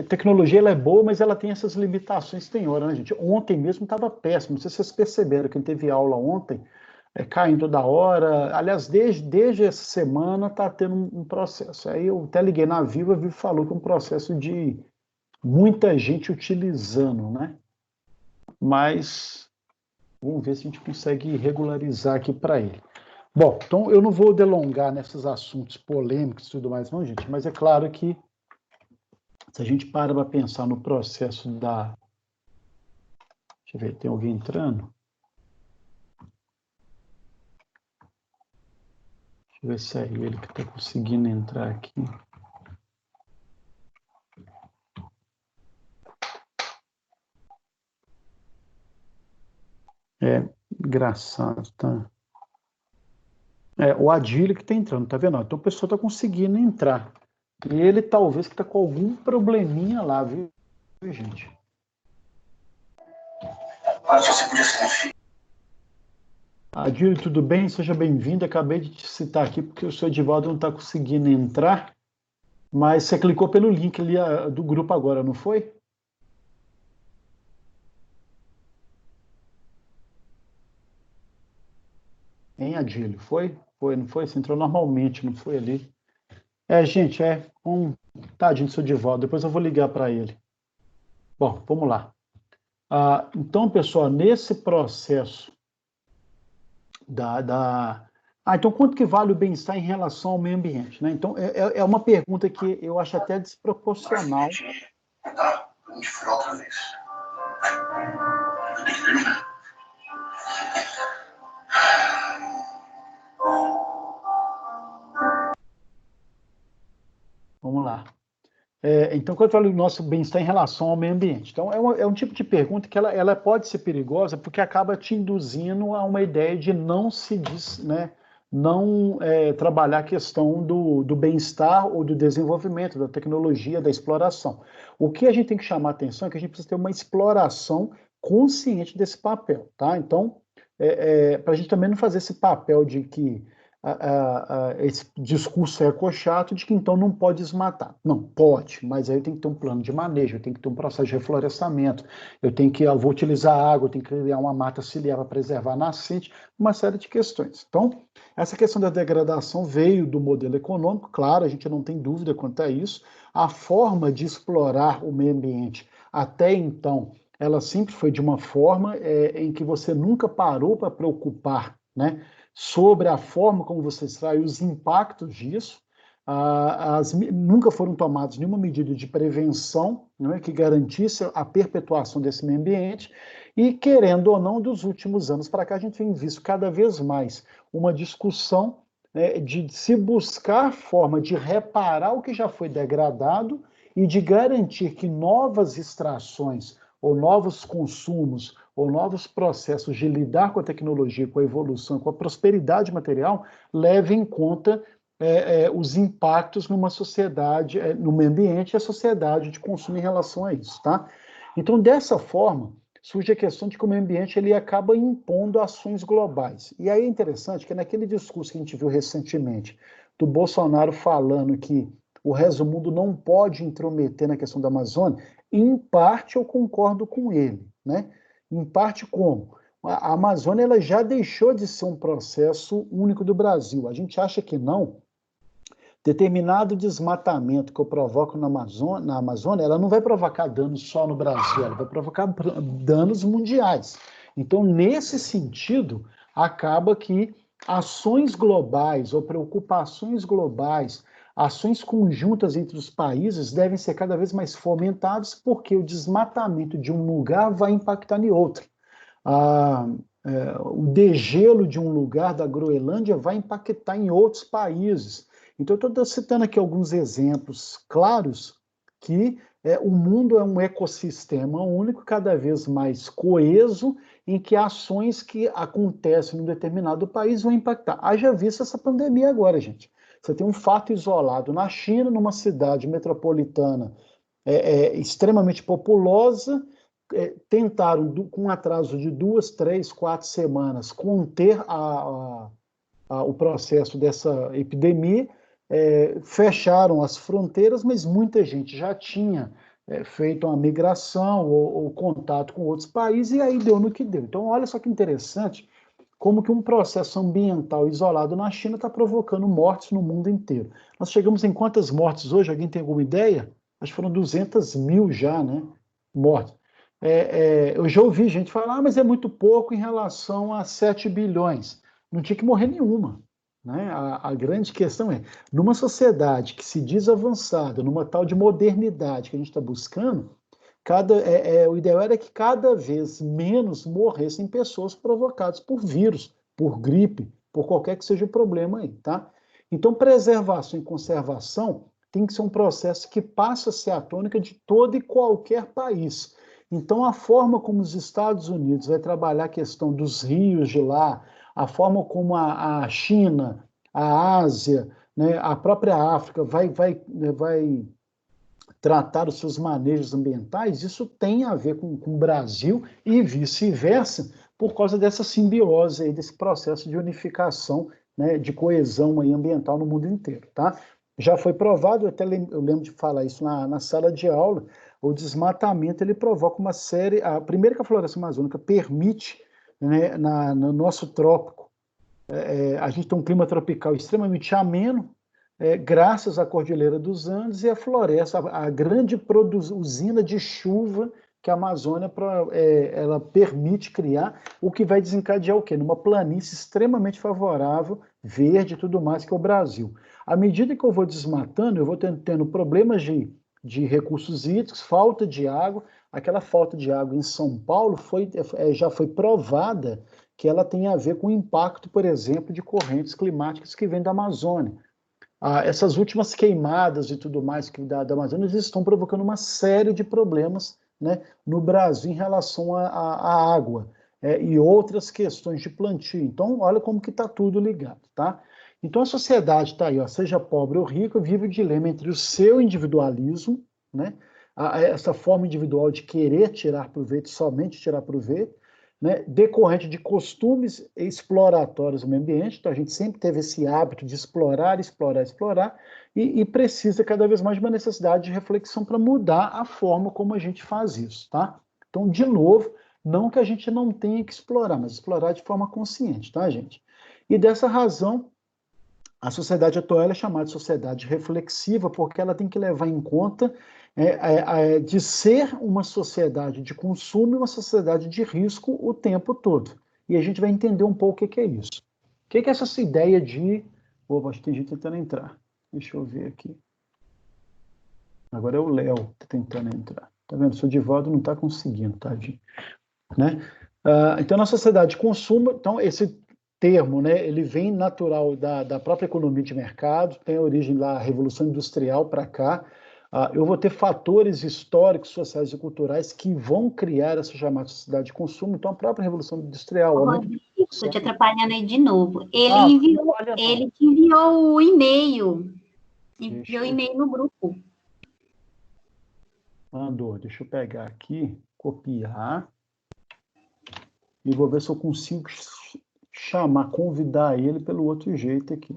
Tecnologia ela é boa, mas ela tem essas limitações, tem hora, né, gente? Ontem mesmo estava péssimo, não sei se vocês perceberam, quem teve aula ontem, caindo toda hora. Aliás, desde essa semana está tendo um processo. Aí eu até liguei na Viva, a Viva falou que é um processo de muita gente utilizando, né? Mas vamos ver se a gente consegue regularizar aqui para ele. Bom, então eu não vou delongar nesses assuntos polêmicos e tudo mais, não, gente, mas é claro que se a gente para pensar no processo da... Deixa eu ver, tem alguém entrando? Deixa eu ver se é ele que está conseguindo entrar aqui. Engraçado, tá? O Adílio que está entrando, tá vendo? Então a pessoa está conseguindo entrar. E ele talvez que está com algum probleminha lá, viu, gente? Adílio, tudo bem? Seja bem-vindo. Acabei de te citar aqui porque o seu Edivaldo não está conseguindo entrar, mas você clicou pelo link ali do grupo agora, não foi? Hein, Adílio? Foi? Foi, não foi? Você entrou normalmente, não foi ali? Gente, tadinho do seu Edivaldo. Depois eu vou ligar para ele. Bom, vamos lá. Então, pessoal, nesse processo então, quanto que vale o bem-estar em relação ao meio ambiente? Né? Então, é uma pergunta que eu acho até desproporcional. Vamos furar outra vez. Vamos lá. Então, quanto vale o nosso bem-estar em relação ao meio ambiente? Então, é um tipo de pergunta que ela pode ser perigosa porque acaba te induzindo a uma ideia de não trabalhar a questão do bem-estar ou do desenvolvimento, da tecnologia, da exploração. O que a gente tem que chamar a atenção é que a gente precisa ter uma exploração consciente desse papel, tá? Então, para a gente também não fazer esse papel de que esse discurso ecochato de que então não pode desmatar. Não, pode, mas aí tem que ter um plano de manejo, eu tenho que ter um processo de reflorestamento, eu vou utilizar água, eu tenho que criar uma mata ciliar para preservar a nascente, uma série de questões. Então, essa questão da degradação veio do modelo econômico, claro, a gente não tem dúvida quanto a isso. A forma de explorar o meio ambiente até então, ela sempre foi de uma forma em que você nunca parou para preocupar, né, sobre a forma como você extrai os impactos disso. Nunca foram tomadas nenhuma medida de prevenção, né, que garantisse a perpetuação desse meio ambiente, e querendo ou não, dos últimos anos para cá, a gente tem visto cada vez mais uma discussão de se buscar forma de reparar o que já foi degradado e de garantir que novas extrações ou novos consumos ou novos processos de lidar com a tecnologia, com a evolução, com a prosperidade material, levem em conta os impactos numa sociedade, no meio ambiente e a sociedade de consumo em relação a isso, tá? Então, dessa forma, surge a questão de que o meio ambiente ele acaba impondo ações globais. E aí é interessante que naquele discurso que a gente viu recentemente, do Bolsonaro falando que o resto do mundo não pode intrometer na questão da Amazônia, em parte eu concordo com ele, né? Em parte como? A Amazônia ela já deixou de ser um processo único do Brasil. A gente acha que não. Determinado desmatamento que eu provoco na Amazônia, ela não vai provocar danos só no Brasil, ela vai provocar danos mundiais. Então, nesse sentido, acaba que ações globais ou preocupações globais, ações conjuntas entre os países devem ser cada vez mais fomentadas, porque o desmatamento de um lugar vai impactar em outro. O degelo de um lugar da Groenlândia vai impactar em outros países. Então, eu estou citando aqui alguns exemplos claros que o mundo é um ecossistema único, cada vez mais coeso, em que ações que acontecem em um determinado país vão impactar. Haja visto essa pandemia agora, gente. Você tem um fato isolado na China, numa cidade metropolitana extremamente populosa, tentaram, com um atraso de 2, 3, 4 semanas, conter o processo dessa epidemia, fecharam as fronteiras, mas muita gente já tinha feito uma migração ou contato com outros países, e aí deu no que deu. Então, olha só que interessante, como que um processo ambiental isolado na China está provocando mortes no mundo inteiro. Nós chegamos em quantas mortes hoje? Alguém tem alguma ideia? Acho que foram 200 mil já, né? Mortes. Eu já ouvi gente falar, mas é muito pouco em relação a 7 bilhões. Não tinha que morrer nenhuma. Né? A grande questão é, numa sociedade que se diz avançada, numa tal de modernidade que a gente está buscando, o ideal era que cada vez menos morressem pessoas provocadas por vírus, por gripe, por qualquer que seja o problema aí, tá? Então, preservação e conservação tem que ser um processo que passa a ser a tônica de todo e qualquer país. Então, a forma como os Estados Unidos vai trabalhar a questão dos rios de lá, a forma como a China, a Ásia, né, a própria África vai tratar os seus manejos ambientais, isso tem a ver com o Brasil e vice-versa, por causa dessa simbiose aí, desse processo de unificação, né, de coesão aí ambiental no mundo inteiro, tá? Já foi provado, eu lembro de falar isso na sala de aula, o desmatamento ele provoca uma série, primeiro que a floresta amazônica permite, né, no nosso trópico, a gente tem um clima tropical extremamente ameno, graças à Cordilheira dos Andes e à floresta, a grande usina de chuva que a Amazônia ela permite criar, o que vai desencadear o quê? Numa planície extremamente favorável, verde e tudo mais, que é o Brasil. À medida que eu vou desmatando, eu vou tendo problemas de recursos hídricos, falta de água. Aquela falta de água em São Paulo já foi provada que ela tem a ver com o impacto, por exemplo, de correntes climáticas que vêm da Amazônia. Essas últimas queimadas e tudo mais da Amazônia estão provocando uma série de problemas, né, no Brasil em relação à água e outras questões de plantio. Então, olha como que está tudo ligado, tá? Então, a sociedade está aí, seja pobre ou rico, vive o dilema entre o seu individualismo, né, essa forma individual de querer tirar proveito, somente tirar proveito, né, decorrente de costumes exploratórios do meio ambiente. Então, a gente sempre teve esse hábito de explorar, e precisa cada vez mais de uma necessidade de reflexão para mudar a forma como a gente faz isso, tá? Então, de novo, não que a gente não tenha que explorar, mas explorar de forma consciente, tá, gente? E dessa razão, a sociedade atual é chamada de sociedade reflexiva, porque ela tem que levar em conta de ser uma sociedade de consumo e uma sociedade de risco o tempo todo. E a gente vai entender um pouco o que é isso. O que é essa ideia de... Opa, acho que tem gente tentando entrar. Deixa eu ver aqui. Agora é o Léo que está tentando entrar. Tá vendo? O seu Divaldo não está conseguindo, tadinho. Né? Então, na sociedade de consumo, então, esse termo, né, ele vem natural da própria economia de mercado, tem origem lá, a Revolução Industrial para cá. eu vou ter fatores históricos, sociais e culturais que vão criar essa chamada sociedade de consumo. Então, a própria Revolução Industrial... Estou te atrapalhando aí de novo. olha, Ele te enviou o e-mail. Enviou o e-mail no grupo. Mandou. Deixa eu pegar aqui, copiar. E vou ver se eu consigo convidar ele pelo outro jeito aqui.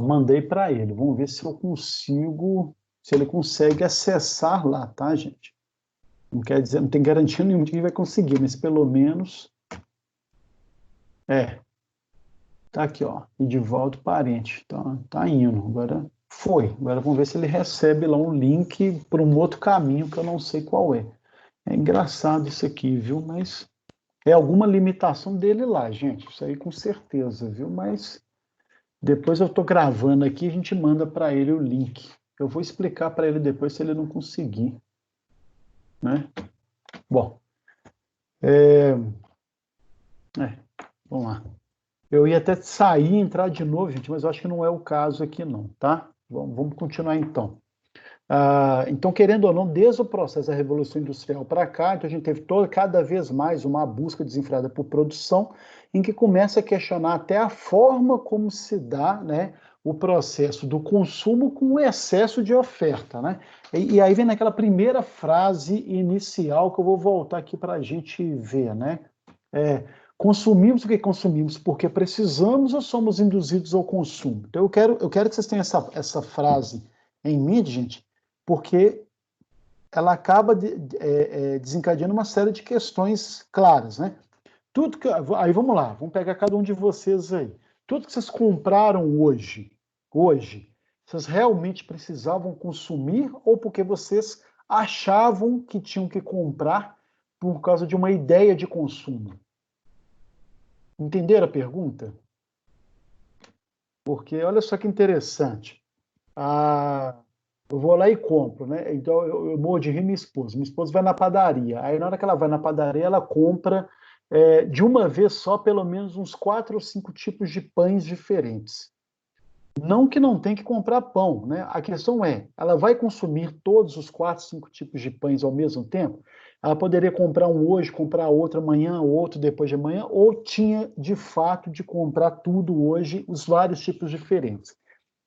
Mandei para ele. Vamos ver se eu consigo, se ele consegue acessar lá, tá, gente? Não quer dizer, não tem garantia nenhuma de que ele vai conseguir, mas pelo menos... Tá aqui, Edivaldo Parente. Tá indo. Agora foi. Agora vamos ver se ele recebe lá um link para um outro caminho que eu não sei qual é. É engraçado isso aqui, viu? Mas é alguma limitação dele lá, gente. Isso aí com certeza, viu? Mas depois eu tô gravando aqui e a gente manda para ele o link. Eu vou explicar para ele depois se ele não conseguir. Né? Bom. Vamos lá. Eu ia até sair e entrar de novo, gente, mas eu acho que não é o caso aqui não, tá? Vamos continuar então. Então, querendo ou não, desde o processo da Revolução Industrial para cá, então a gente teve cada vez mais uma busca desenfreada por produção, em que começa a questionar até a forma como se dá, né, o processo do consumo com o excesso de oferta, né? E aí vem naquela primeira frase inicial que eu vou voltar aqui para a gente ver, né? Consumimos o que consumimos porque precisamos ou somos induzidos ao consumo? Então eu quero que vocês tenham essa frase em mente, gente, porque ela acaba desencadeando uma série de questões claras, né? Aí vamos lá, vamos pegar cada um de vocês aí. Tudo que vocês compraram hoje, vocês realmente precisavam consumir ou porque vocês achavam que tinham que comprar por causa de uma ideia de consumo? Entenderam a pergunta? Porque olha só que interessante. Eu vou lá e compro, né? Então eu morro de rir minha esposa. Minha esposa vai na padaria. Aí na hora que ela vai na padaria, ela compra de uma vez só pelo menos uns 4 ou 5 tipos de pães diferentes. Não que não tem que comprar pão, né? A questão ela vai consumir todos os 4, 5 tipos de pães ao mesmo tempo? Ela poderia comprar um hoje, comprar outro amanhã, outro depois de amanhã, ou tinha, de fato, de comprar tudo hoje, os vários tipos diferentes.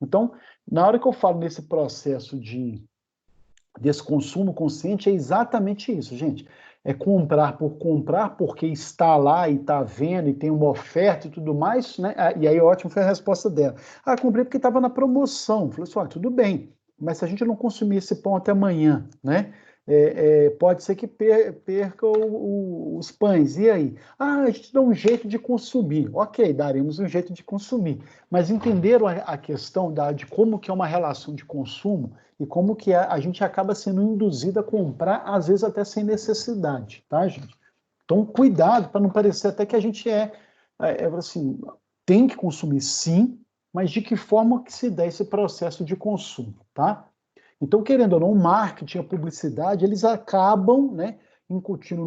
Então, na hora que eu falo nesse processo desse consumo consciente, é exatamente isso, gente. É comprar por comprar, porque está lá e está vendo, e tem uma oferta e tudo mais, né? E aí, ótimo, foi a resposta dela. Comprei porque estava na promoção. Falei assim, tudo bem, mas se a gente não consumir esse pão até amanhã, né? Pode ser que perca os pães. E aí? A gente dá um jeito de consumir. Ok, daremos um jeito de consumir. Mas entenderam a questão de como que é uma relação de consumo e como que a gente acaba sendo induzido a comprar, às vezes até sem necessidade, tá, gente? Então, cuidado para não parecer até que a gente assim, tem que consumir sim, mas de que forma que se dá esse processo de consumo, tá? Então, querendo ou não, o marketing, a publicidade, eles acabam, né, incutindo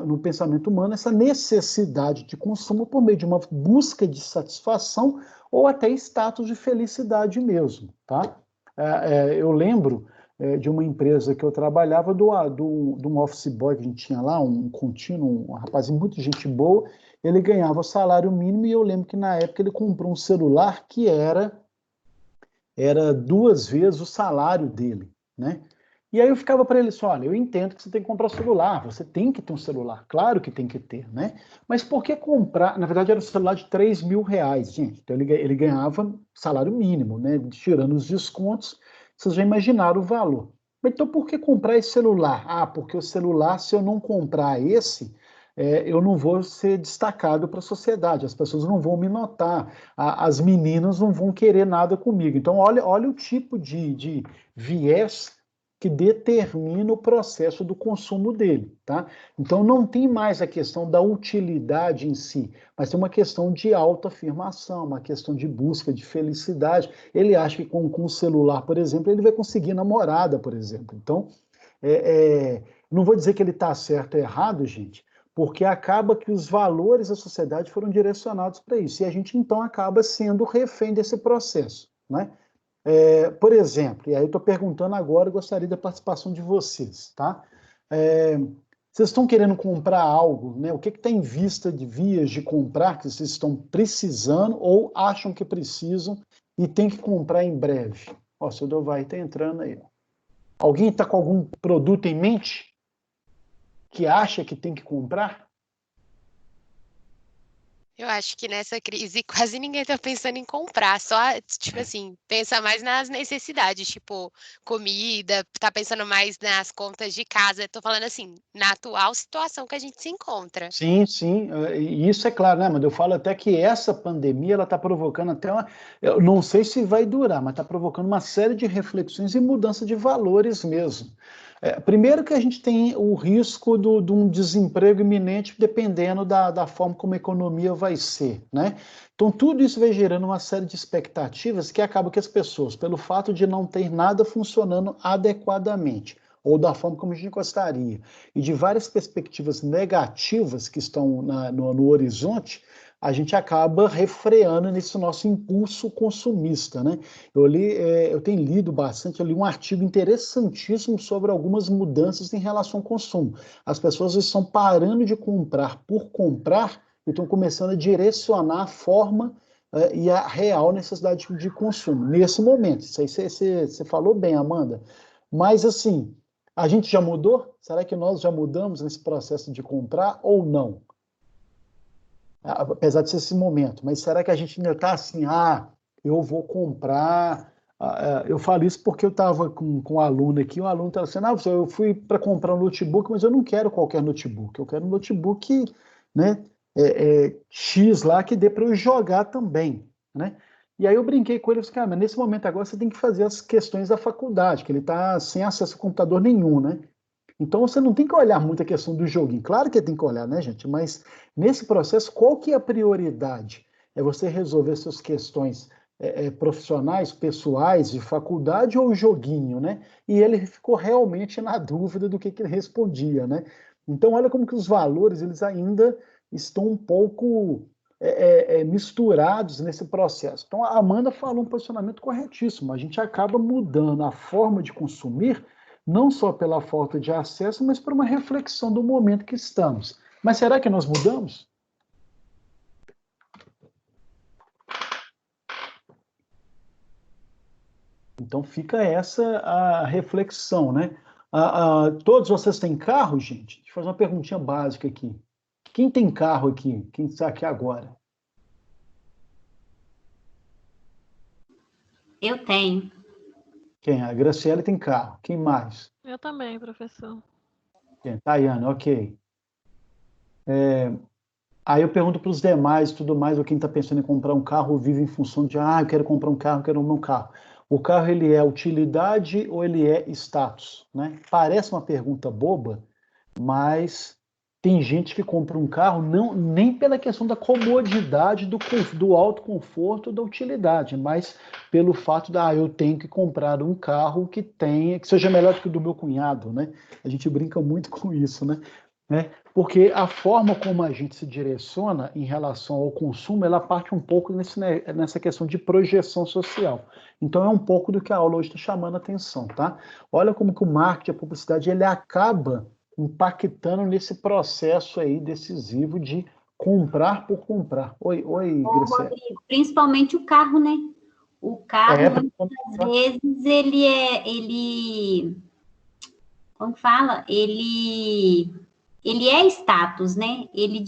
no pensamento humano essa necessidade de consumo por meio de uma busca de satisfação ou até status de felicidade mesmo, tá? Eu lembro de uma empresa que eu trabalhava, de um office boy que a gente tinha lá, um contínuo, um rapaz muito gente boa, ele ganhava o salário mínimo e eu lembro que na época ele comprou um celular que era 2 vezes o salário dele, né? E aí eu ficava para ele assim, olha, eu entendo que você tem que comprar celular, você tem que ter um celular, claro que tem que ter, né? Mas por que comprar? Na verdade era um celular de R$3.000, gente. Então ele ganhava salário mínimo, né? Tirando os descontos, vocês já imaginaram o valor. Mas então por que comprar esse celular? Porque o celular, se eu não comprar esse, eu não vou ser destacado para a sociedade, as pessoas não vão me notar, as meninas não vão querer nada comigo. Então, olha o tipo de viés que determina o processo do consumo dele, tá? Então, não tem mais a questão da utilidade em si, mas tem uma questão de autoafirmação, uma questão de busca de felicidade. Ele acha que com o celular, por exemplo, ele vai conseguir namorada, por exemplo. Então, não vou dizer que ele está certo ou errado, gente, porque acaba que os valores da sociedade foram direcionados para isso, e a gente, então, acaba sendo refém desse processo, né? Por exemplo, e aí eu estou perguntando agora, eu gostaria da participação de vocês, tá? Vocês estão querendo comprar algo, né? O que está em vista de vias de comprar que vocês estão precisando ou acham que precisam e tem que comprar em breve? Ó, o seu Dovai está entrando aí. Ó. Alguém está com algum produto em mente que acha que tem que comprar? Eu acho que nessa crise quase ninguém tá pensando em comprar, só, tipo assim, pensa mais nas necessidades, tipo, comida, tá pensando mais nas contas de casa. Tô falando assim, na atual situação que a gente se encontra. Sim, sim, e isso é claro, né, mas eu falo até que essa pandemia, ela está provocando até eu não sei se vai durar, mas está provocando uma série de reflexões e mudança de valores mesmo. Primeiro que a gente tem o risco de um desemprego iminente, dependendo da forma como a economia vai ser, né? Então, tudo isso vai gerando uma série de expectativas que acaba que as pessoas, pelo fato de não ter nada funcionando adequadamente, ou da forma como a gente gostaria, e de várias perspectivas negativas que estão no horizonte, a gente acaba refreando nesse nosso impulso consumista, né? Eu tenho lido bastante, eu li um artigo interessantíssimo sobre algumas mudanças em relação ao consumo. As pessoas estão parando de comprar por comprar e estão começando a direcionar a forma e a real necessidade de consumo, nesse momento. Isso aí você falou bem, Amanda. Mas, assim, a gente já mudou? Será que nós já mudamos nesse processo de comprar ou não? Apesar de ser esse momento, mas será que a gente ainda está assim, eu vou comprar, eu falo isso porque eu estava com um aluno aqui, um aluno estava assim, eu fui para comprar um notebook, mas eu não quero qualquer notebook, eu quero um notebook, né, X lá, que dê para eu jogar também, né? E aí eu brinquei com ele, cara, mas nesse momento agora você tem que fazer as questões da faculdade, que ele está sem acesso a computador nenhum, né? Então você não tem que olhar muito a questão do joguinho. Claro que tem que olhar, né, gente? Mas nesse processo, qual que é a prioridade? É você resolver suas questões profissionais, pessoais, de faculdade ou joguinho, né? E ele ficou realmente na dúvida do que ele respondia, né? Então olha como que os valores eles ainda estão um pouco misturados nesse processo. Então a Amanda falou um posicionamento corretíssimo. A gente acaba mudando a forma de consumir não só pela falta de acesso, mas por uma reflexão do momento que estamos. Mas será que nós mudamos? Então fica essa a reflexão, né? Todos vocês têm carro, gente? Deixa eu fazer uma perguntinha básica aqui. Quem tem carro aqui? Quem está aqui agora? Eu tenho. Quem? A Graciela tem carro. Quem mais? Eu também, professor. Quem? Tayane, ok. Aí eu pergunto para os demais, tudo mais, ou quem está pensando em comprar um carro, vive em função de, eu quero comprar um carro, quero um carro. O carro, ele é utilidade ou ele é status, né? Parece uma pergunta boba, mas tem gente que compra um carro nem pela questão da comodidade, do alto conforto, da utilidade, mas pelo fato de, eu tenho que comprar um carro que seja melhor do que o do meu cunhado, né? A gente brinca muito com isso, né? Porque a forma como a gente se direciona em relação ao consumo, ela parte um pouco nessa questão de projeção social. Então é um pouco do que a aula hoje está chamando a atenção, tá? Olha como que o marketing, a publicidade, ele acaba impactando nesse processo aí decisivo de comprar por comprar. Oi, Graciela. Rodrigo, principalmente o carro, né? O carro, muitas vezes, como fala? Ele é status, né? Ele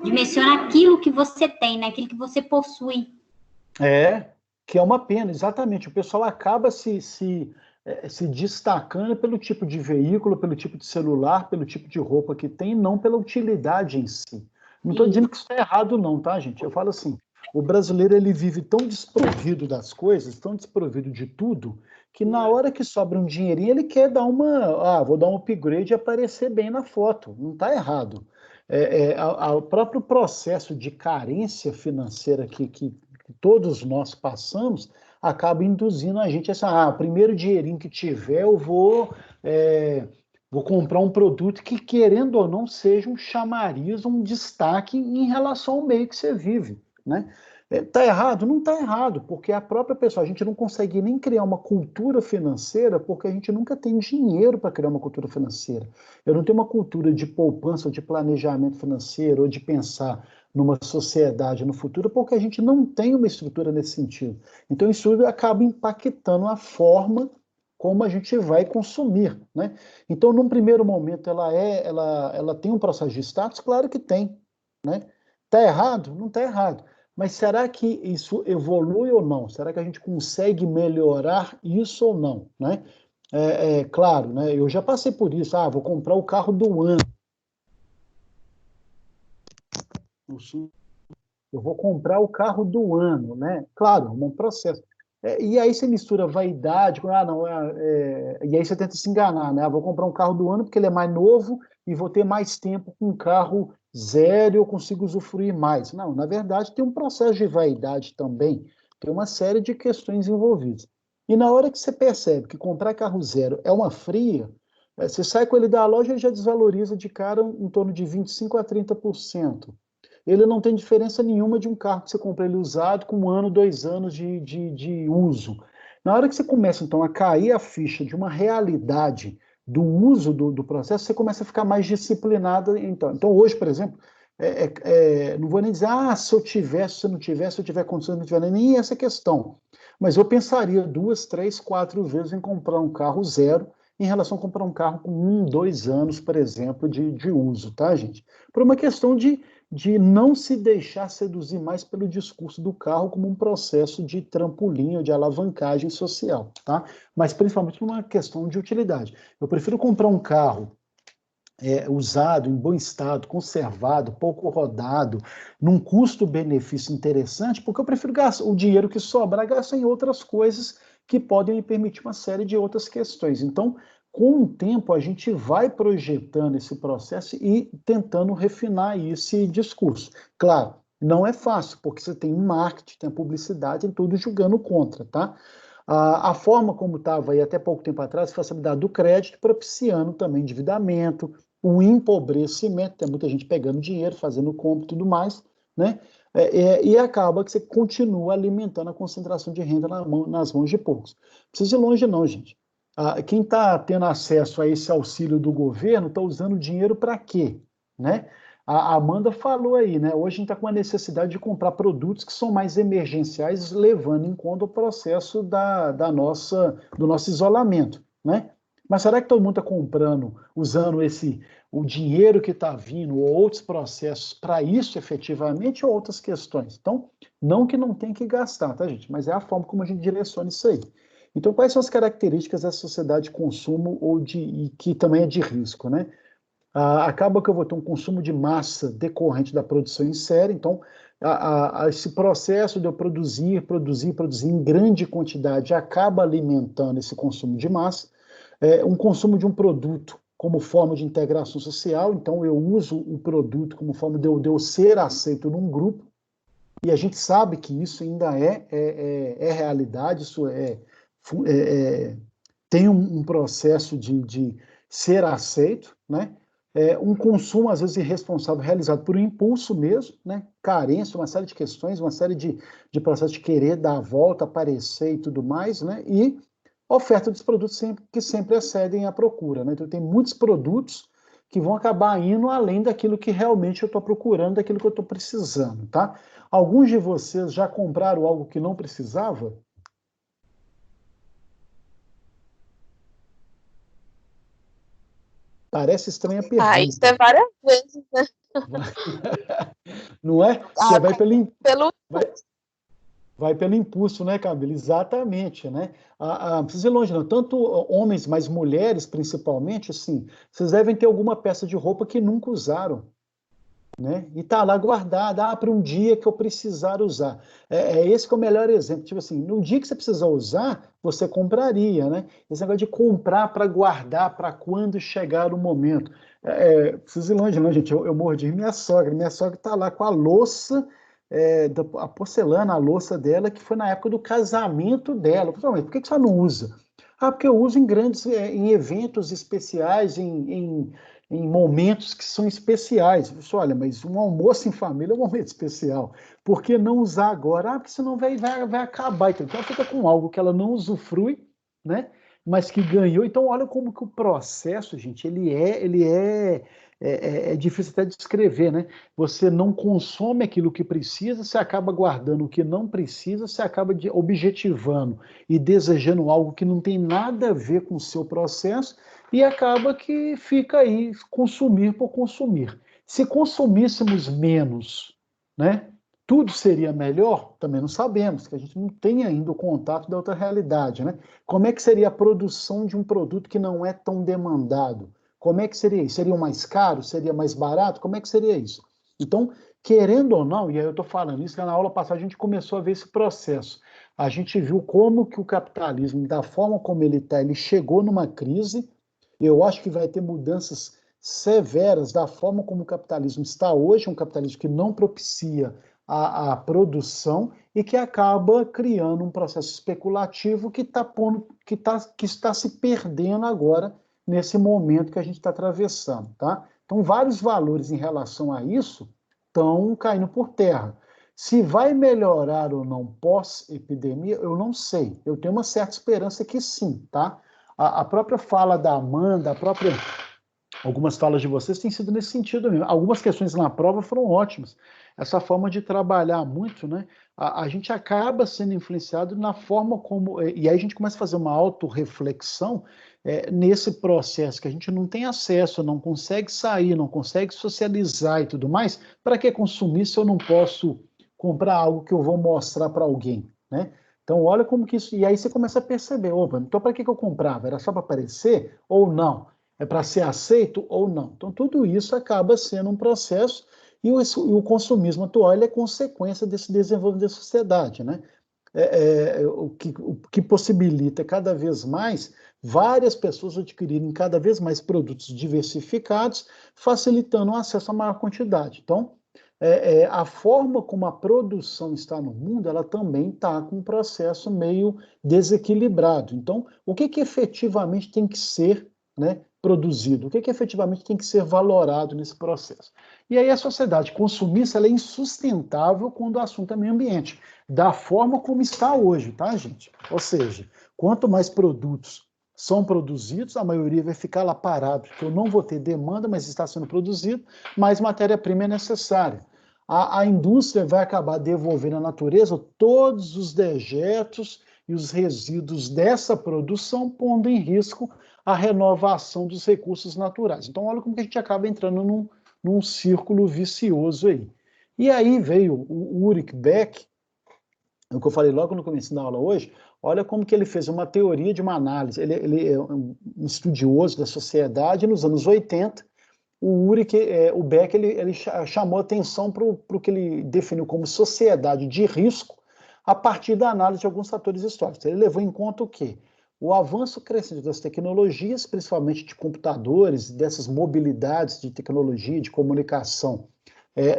dimensiona aquilo que você tem, né? Aquilo que você possui. Que é uma pena, exatamente. O pessoal acaba se destacando pelo tipo de veículo, pelo tipo de celular, pelo tipo de roupa que tem, não pela utilidade em si. Não estou dizendo que isso é errado não, tá, gente? Eu falo assim, o brasileiro ele vive tão desprovido das coisas, tão desprovido de tudo, que na hora que sobra um dinheirinho, ele quer dar vou dar um upgrade e aparecer bem na foto. Não está errado. O próprio processo de carência financeira que todos nós passamos, acaba induzindo a gente a o primeiro dinheirinho que tiver, eu vou Vou comprar um produto que, querendo ou não, seja um chamariz, um destaque em relação ao meio que você vive, né? Tá errado? Não tá errado, porque a própria pessoa, a gente não consegue nem criar uma cultura financeira porque a gente nunca tem dinheiro para criar uma cultura financeira. Eu não tenho uma cultura de poupança, ou de planejamento financeiro, ou de pensar numa sociedade no futuro, porque a gente não tem uma estrutura nesse sentido. Então, isso acaba impactando a forma como a gente vai consumir, né? Então, num primeiro momento, ela tem um processo de status? Claro que tem, né? Tá errado? Não tá errado. Mas será que isso evolui ou não? Será que a gente consegue melhorar isso ou não, né? Claro, né? Eu já passei por isso. Vou comprar o carro do ano. Eu vou comprar o carro do ano, né? Claro, é um processo. E aí você mistura vaidade, não, e aí você tenta se enganar, né? Vou comprar um carro do ano porque ele é mais novo e vou ter mais tempo com um carro zero e eu consigo usufruir mais. Não, na verdade tem um processo de vaidade também, tem uma série de questões envolvidas. E na hora que você percebe que comprar carro zero é uma fria, você sai com ele da loja e já desvaloriza de cara em torno de 25% a 30%. Ele não tem diferença nenhuma de um carro que você compra ele usado com 1 ano, 2 anos de uso. Na hora que você começa, então, a cair a ficha de uma realidade do uso do processo, você começa a ficar mais disciplinada. Então hoje, por exemplo, não vou nem dizer, se eu tivesse, se eu não tivesse, se eu tiver condições, não tiver nem essa questão. Mas eu pensaria 2, 3, 4 vezes em comprar um carro zero em relação a comprar um carro com 1, 2 anos, por exemplo, de uso, tá, gente? Por uma questão de não se deixar seduzir mais pelo discurso do carro como um processo de trampolim ou de alavancagem social, tá? Mas principalmente numa questão de utilidade. Eu prefiro comprar um carro usado, em bom estado, conservado, pouco rodado, num custo-benefício interessante, porque eu prefiro gastar o dinheiro que sobrar, gastar em outras coisas que podem me permitir uma série de outras questões. Então, com o tempo, a gente vai projetando esse processo e tentando refinar esse discurso. Claro, não é fácil, porque você tem marketing, tem a publicidade, tem tudo julgando contra, tá? A forma como estava aí até pouco tempo atrás, facilidade do crédito, propiciando também endividamento, o empobrecimento, tem muita gente pegando dinheiro, fazendo compra e tudo mais, né? E acaba que você continua alimentando a concentração de renda nas mãos de poucos. Não precisa ir longe não, gente. Quem está tendo acesso a esse auxílio do governo está usando dinheiro para quê? Né? A Amanda falou aí, né? Hoje a gente está com a necessidade de comprar produtos que são mais emergenciais, levando em conta o processo do nosso isolamento, né? Mas será que todo mundo está comprando, usando o dinheiro que está vindo, ou outros processos para isso efetivamente, ou outras questões? Então, não que não tem que gastar, tá, gente? Mas é a forma como a gente direciona isso aí. Então, quais são as características da sociedade de consumo e que também é de risco, né? Acaba que eu vou ter um consumo de massa decorrente da produção em série, então esse processo de eu produzir em grande quantidade acaba alimentando esse consumo de massa, um consumo de um produto como forma de integração social, então eu uso o produto como forma de eu ser aceito num grupo, e a gente sabe que isso ainda é realidade, isso tem um processo de ser aceito, né? Um consumo, às vezes, irresponsável, realizado por um impulso mesmo, né? Carência, uma série de questões, uma série de processos de querer dar a volta, aparecer e tudo mais, né? E oferta dos produtos que sempre excedem a procura, né? Então, tem muitos produtos que vão acabar indo além daquilo que realmente eu estou procurando, daquilo que eu estou precisando, tá? Alguns de vocês já compraram algo que não precisava? Parece estranha a pergunta. Isso é várias vezes, né? Não é? Você vai pelo vai pelo impulso, né, Camila? Exatamente, né? Não precisa ir longe, não. Tanto homens, mas mulheres, principalmente, assim, vocês devem ter alguma peça de roupa que nunca usaram, né? E tá lá guardada, para um dia que eu precisar usar. Esse que é o melhor exemplo. Tipo assim, no dia que você precisar usar, você compraria, né? Esse negócio de comprar para guardar para quando chegar o momento. Preciso ir longe, não, gente. Eu mordi minha sogra. Minha sogra tá lá com a louça, a porcelana, a louça dela, que foi na época do casamento dela. Eu falei, mas por que você não usa? Ah, porque eu uso em em eventos especiais, em momentos que são especiais. Eu disse, olha, mas um almoço em família é um momento especial. Por que não usar agora? Ah, porque senão vai acabar. Então ela fica com algo que ela não usufrui, né? Mas que ganhou. Então olha como que o processo, gente, é difícil até de descrever, né? Você não consome aquilo que precisa, você acaba guardando o que não precisa, você acaba objetivando e desejando algo que não tem nada a ver com o seu processo e acaba que fica aí consumir por consumir. Se consumíssemos menos, né, tudo seria melhor? Também não sabemos, que a gente não tem ainda o contato da outra realidade, né? Como é que seria a produção de um produto que não é tão demandado? Como é que seria isso? Seria mais caro? Seria mais barato? Como é que seria isso? Então, querendo ou não, e aí eu estou falando isso, que na aula passada a gente começou a ver esse processo. A gente viu como que o capitalismo, da forma como ele está, ele chegou numa crise. Eu acho que vai ter mudanças severas da forma como o capitalismo está hoje, um capitalismo que não propicia a produção e que acaba criando um processo especulativo que está se perdendo agora nesse momento que a gente está atravessando, tá? Então, vários valores em relação a isso estão caindo por terra. Se vai melhorar ou não pós-epidemia, eu não sei. Eu tenho uma certa esperança que sim, tá? A própria fala da Amanda, algumas falas de vocês têm sido nesse sentido mesmo. Algumas questões na prova foram ótimas. Essa forma de trabalhar muito, né? A gente acaba sendo influenciado na forma como. E aí a gente começa a fazer uma autorreflexão nesse processo que a gente não tem acesso, não consegue sair, não consegue socializar e tudo mais. Para que consumir se eu não posso comprar algo que eu vou mostrar para alguém, né? Então, olha como que isso. E aí você começa a perceber: opa, então para que eu comprava? Era só para aparecer ou não? É para ser aceito ou não? Então, tudo isso acaba sendo um processo, e o consumismo atual é consequência desse desenvolvimento da sociedade, né? O que possibilita cada vez mais várias pessoas adquirirem cada vez mais produtos diversificados, facilitando o acesso a maior quantidade. Então, a forma como a produção está no mundo, ela também está com um processo meio desequilibrado. Então, o que efetivamente tem que ser, né, produzido? O que efetivamente tem que ser valorado nesse processo? E aí a sociedade consumista ela é insustentável quando o assunto é meio ambiente, da forma como está hoje, tá, gente? Ou seja, quanto mais produtos são produzidos, a maioria vai ficar lá parado, porque eu não vou ter demanda, mas está sendo produzido, mais matéria-prima é necessária. A indústria vai acabar devolvendo à natureza todos os dejetos e os resíduos dessa produção, pondo em risco a renovação dos recursos naturais. Então, olha como que a gente acaba entrando num círculo vicioso aí. E aí veio o Ulrich Beck, o que eu falei logo no começo da aula hoje, olha como que ele fez uma teoria de uma análise. Ele é um estudioso da sociedade. Nos anos 80, o Beck ele chamou atenção para o que ele definiu como sociedade de risco a partir da análise de alguns fatores históricos. Ele levou em conta o quê? O avanço crescente das tecnologias, principalmente de computadores, dessas mobilidades de tecnologia, de comunicação,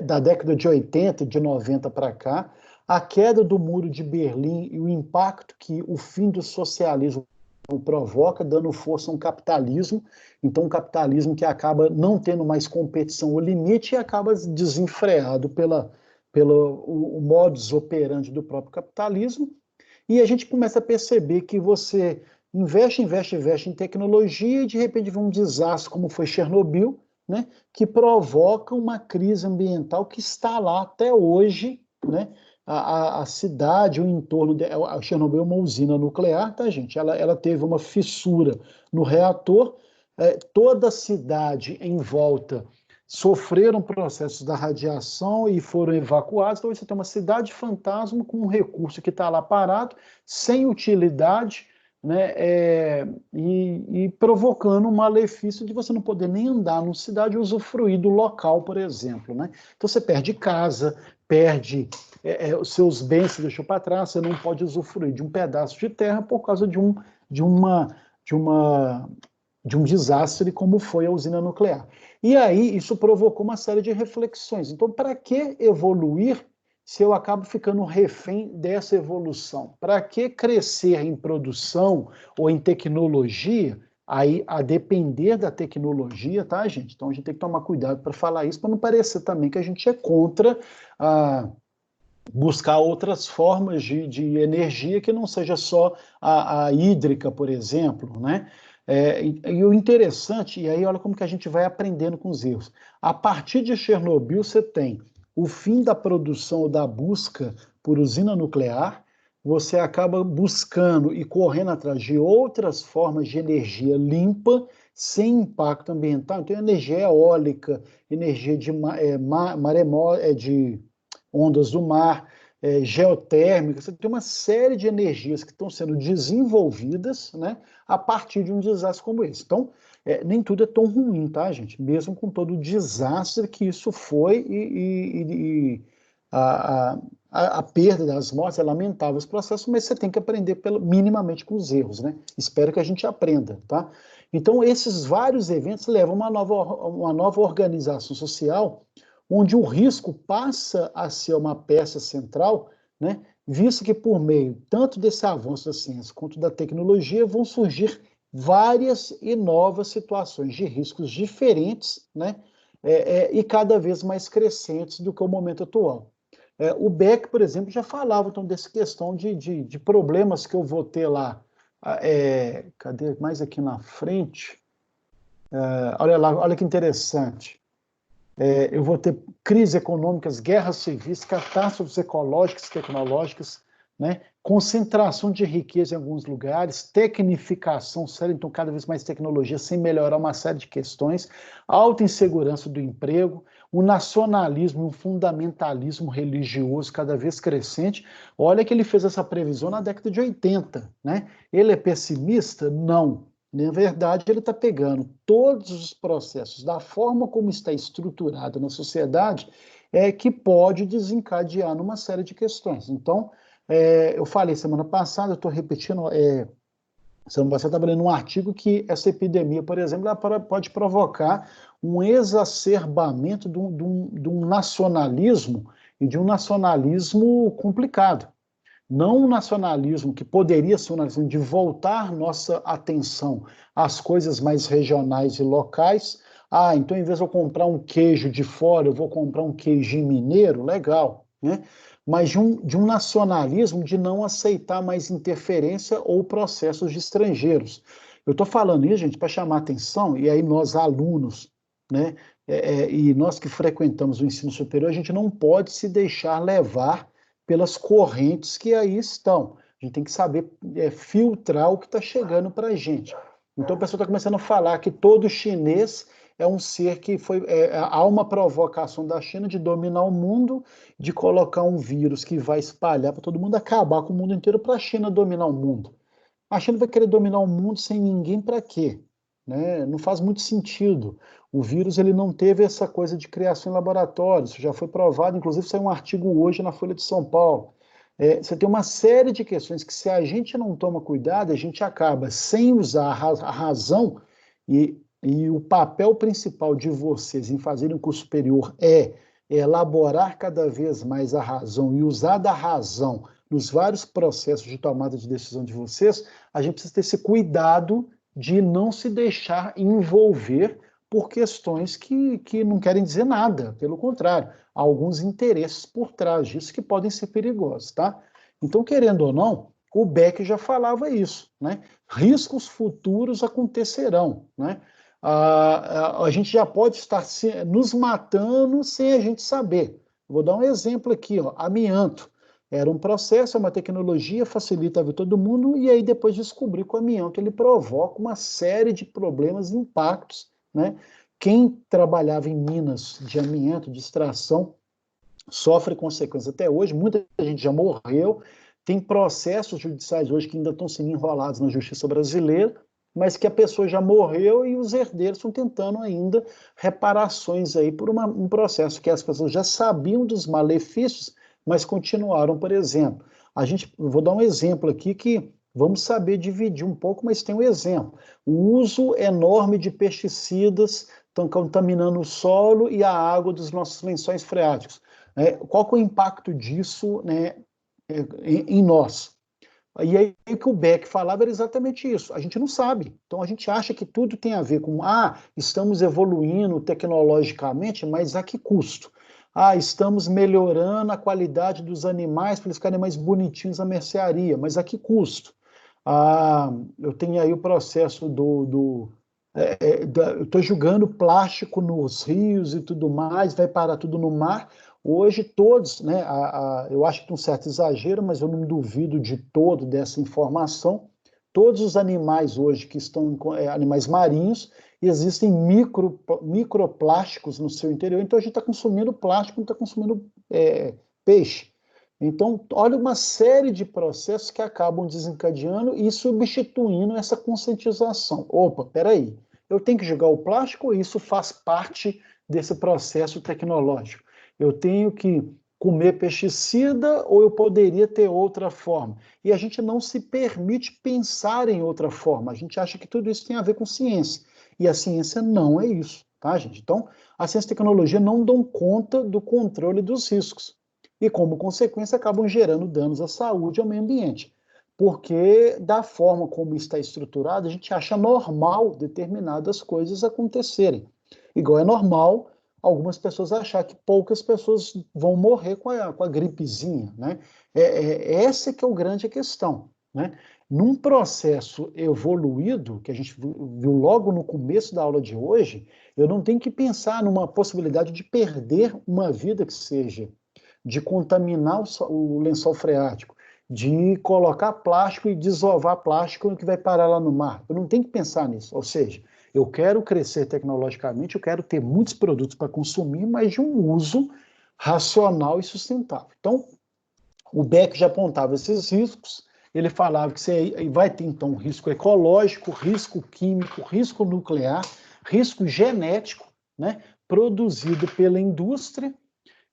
da década de 80 e de 90 para cá, a queda do Muro de Berlim e o impacto que o fim do socialismo provoca, dando força a um capitalismo, então um capitalismo que acaba não tendo mais competição ou limite e acaba desenfreado pelo modus operandi do próprio capitalismo, e a gente começa a perceber que você investe em tecnologia e de repente vem um desastre como foi Chernobyl, né, que provoca uma crise ambiental que está lá até hoje, né? A cidade, o entorno a Chernobyl é uma usina nuclear, tá, gente? Ela teve uma fissura no reator, toda a cidade em volta sofreram processos da radiação e foram evacuados. Então você tem uma cidade fantasma com um recurso que está lá parado, sem utilidade, né, e provocando um malefício de você não poder nem andar numa cidade e usufruir do local, por exemplo, né? Então você perde casa, perde os seus bens, você deixou para trás, você não pode usufruir de um pedaço de terra por causa de um desastre como foi a usina nuclear. E aí isso provocou uma série de reflexões. Então, para que evoluir se eu acabo ficando refém dessa evolução? Para que crescer em produção ou em tecnologia, aí a depender da tecnologia, tá, gente? Então a gente tem que tomar cuidado para falar isso, para não parecer também que a gente é contra buscar outras formas de energia que não seja só a hídrica, por exemplo, né? E o interessante, e aí olha como que a gente vai aprendendo com os erros. A partir de Chernobyl, você tem o fim da produção ou da busca por usina nuclear, você acaba buscando e correndo atrás de outras formas de energia limpa, sem impacto ambiental. Então, energia eólica, energia de maremoto, de ondas do mar, geotérmica, você tem uma série de energias que estão sendo desenvolvidas, né, a partir de um desastre como esse. Então, nem tudo é tão ruim, tá, gente? Mesmo com todo o desastre que isso foi e a perda das mortes é lamentável esse processo, mas você tem que aprender minimamente com os erros, né? Espero que a gente aprenda, tá? Então, esses vários eventos levam a uma nova organização social, onde o risco passa a ser uma peça central, né? Visto que por meio tanto desse avanço da ciência quanto da tecnologia vão surgir várias e novas situações de riscos diferentes, né? E cada vez mais crescentes do que o momento atual. O Beck, por exemplo, já falava então dessa questão de problemas que eu vou ter lá. Cadê mais aqui na frente? Olha lá, olha que interessante. Eu vou ter crises econômicas, guerras civis, catástrofes ecológicas, tecnológicas, né? Concentração de riqueza em alguns lugares, tecnificação séria, então cada vez mais tecnologia sem melhorar uma série de questões, alta insegurança do emprego, o nacionalismo, o fundamentalismo religioso cada vez crescente. Olha que ele fez essa previsão na década de 80, né? Ele é pessimista? Não. Na verdade, ele está pegando todos os processos da forma como está estruturado na sociedade, que pode desencadear numa série de questões. Então, eu falei semana passada, eu estou repetindo, semana passada eu estava lendo um artigo que essa epidemia, por exemplo, ela pode provocar um exacerbamento de um nacionalismo, e de um nacionalismo complicado. Não um nacionalismo que poderia ser um nacionalismo de voltar nossa atenção às coisas mais regionais e locais. Então, em vez de eu comprar um queijo de fora, eu vou comprar um queijinho mineiro, legal, né? Mas de um nacionalismo de não aceitar mais interferência ou processos de estrangeiros. Eu estou falando isso, gente, para chamar atenção, e aí nós, alunos, né, e nós que frequentamos o ensino superior, a gente não pode se deixar levar pelas correntes que aí estão. A gente tem que saber filtrar o que está chegando para a gente. Então, a pessoa está começando a falar que todo chinês é um ser que há uma provocação da China de dominar o mundo, de colocar um vírus que vai espalhar para todo mundo, acabar com o mundo inteiro para a China dominar o mundo. A China vai querer dominar o mundo sem ninguém para quê? Né? Não faz muito sentido. O vírus ele não teve essa coisa de criação em laboratório, isso já foi provado, inclusive saiu um artigo hoje na Folha de São Paulo. Você tem uma série de questões que, se a gente não toma cuidado, a gente acaba sem usar a razão, e o papel principal de vocês em fazerem um curso superior é elaborar cada vez mais a razão e usar da razão nos vários processos de tomada de decisão de vocês. A gente precisa ter esse cuidado de não se deixar envolver por questões que não querem dizer nada, pelo contrário, há alguns interesses por trás disso que podem ser perigosos, tá? Então, querendo ou não, o Beck já falava isso, né? Riscos futuros acontecerão, né? A gente já pode estar nos matando sem a gente saber. Vou dar um exemplo aqui, ó, amianto. Era um processo, é uma tecnologia, facilita a vida de todo mundo, e aí depois descobri que o amianto ele provoca uma série de problemas e impactos, né? Quem trabalhava em minas de amianto, de extração, sofre consequências até hoje, muita gente já morreu, tem processos judiciais hoje que ainda estão sendo enrolados na justiça brasileira, mas que a pessoa já morreu e os herdeiros estão tentando ainda reparações aí por um processo que as pessoas já sabiam dos malefícios, mas continuaram, por exemplo. Vou dar um exemplo aqui que vamos saber dividir um pouco, mas tem um exemplo. O uso enorme de pesticidas estão contaminando o solo e a água dos nossos lençóis freáticos. Qual que é o impacto disso, né, em nós? E aí o que o Beck falava era exatamente isso, a gente não sabe. Então a gente acha que tudo tem a ver com, estamos evoluindo tecnologicamente, mas a que custo? Estamos melhorando a qualidade dos animais para eles ficarem mais bonitinhos na mercearia, mas a que custo? Eu tenho aí o processo eu estou jogando plástico nos rios e tudo mais, vai parar tudo no mar. Hoje todos, né, eu acho que tem um certo exagero, mas eu não duvido de todo dessa informação, todos os animais hoje que estão, animais marinhos, existem microplásticos no seu interior, então a gente está consumindo plástico, não está consumindo peixe. Então, olha uma série de processos que acabam desencadeando e substituindo essa conscientização. Opa, peraí, eu tenho que jogar o plástico ou isso faz parte desse processo tecnológico? Eu tenho que comer pesticida ou eu poderia ter outra forma? E a gente não se permite pensar em outra forma. A gente acha que tudo isso tem a ver com ciência. E a ciência não é isso, tá, gente? Então, a ciência e a tecnologia não dão conta do controle dos riscos. E, como consequência, acabam gerando danos à saúde e ao meio ambiente. Porque, da forma como está estruturado, a gente acha normal determinadas coisas acontecerem. Igual é normal algumas pessoas achar que poucas pessoas vão morrer com a gripezinha, né? Essa que é a grande questão, né? Num processo evoluído, que a gente viu logo no começo da aula de hoje, eu não tenho que pensar numa possibilidade de perder uma vida que seja, de contaminar o lençol freático, de colocar plástico e desovar plástico que vai parar lá no mar. Eu não tenho que pensar nisso, ou seja, eu quero crescer tecnologicamente, eu quero ter muitos produtos para consumir, mas de um uso racional e sustentável. Então, o Beck já apontava esses riscos, ele falava que você vai ter, então, risco ecológico, risco químico, risco nuclear, risco genético, né, produzido pela indústria,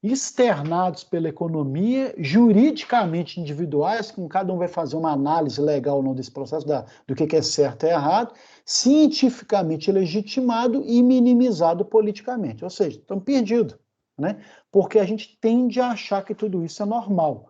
externados pela economia, juridicamente individuais, com cada um vai fazer uma análise legal ou não desse processo, do que é certo e errado, cientificamente legitimado e minimizado politicamente. Ou seja, estão perdidos, né? Porque a gente tende a achar que tudo isso é normal.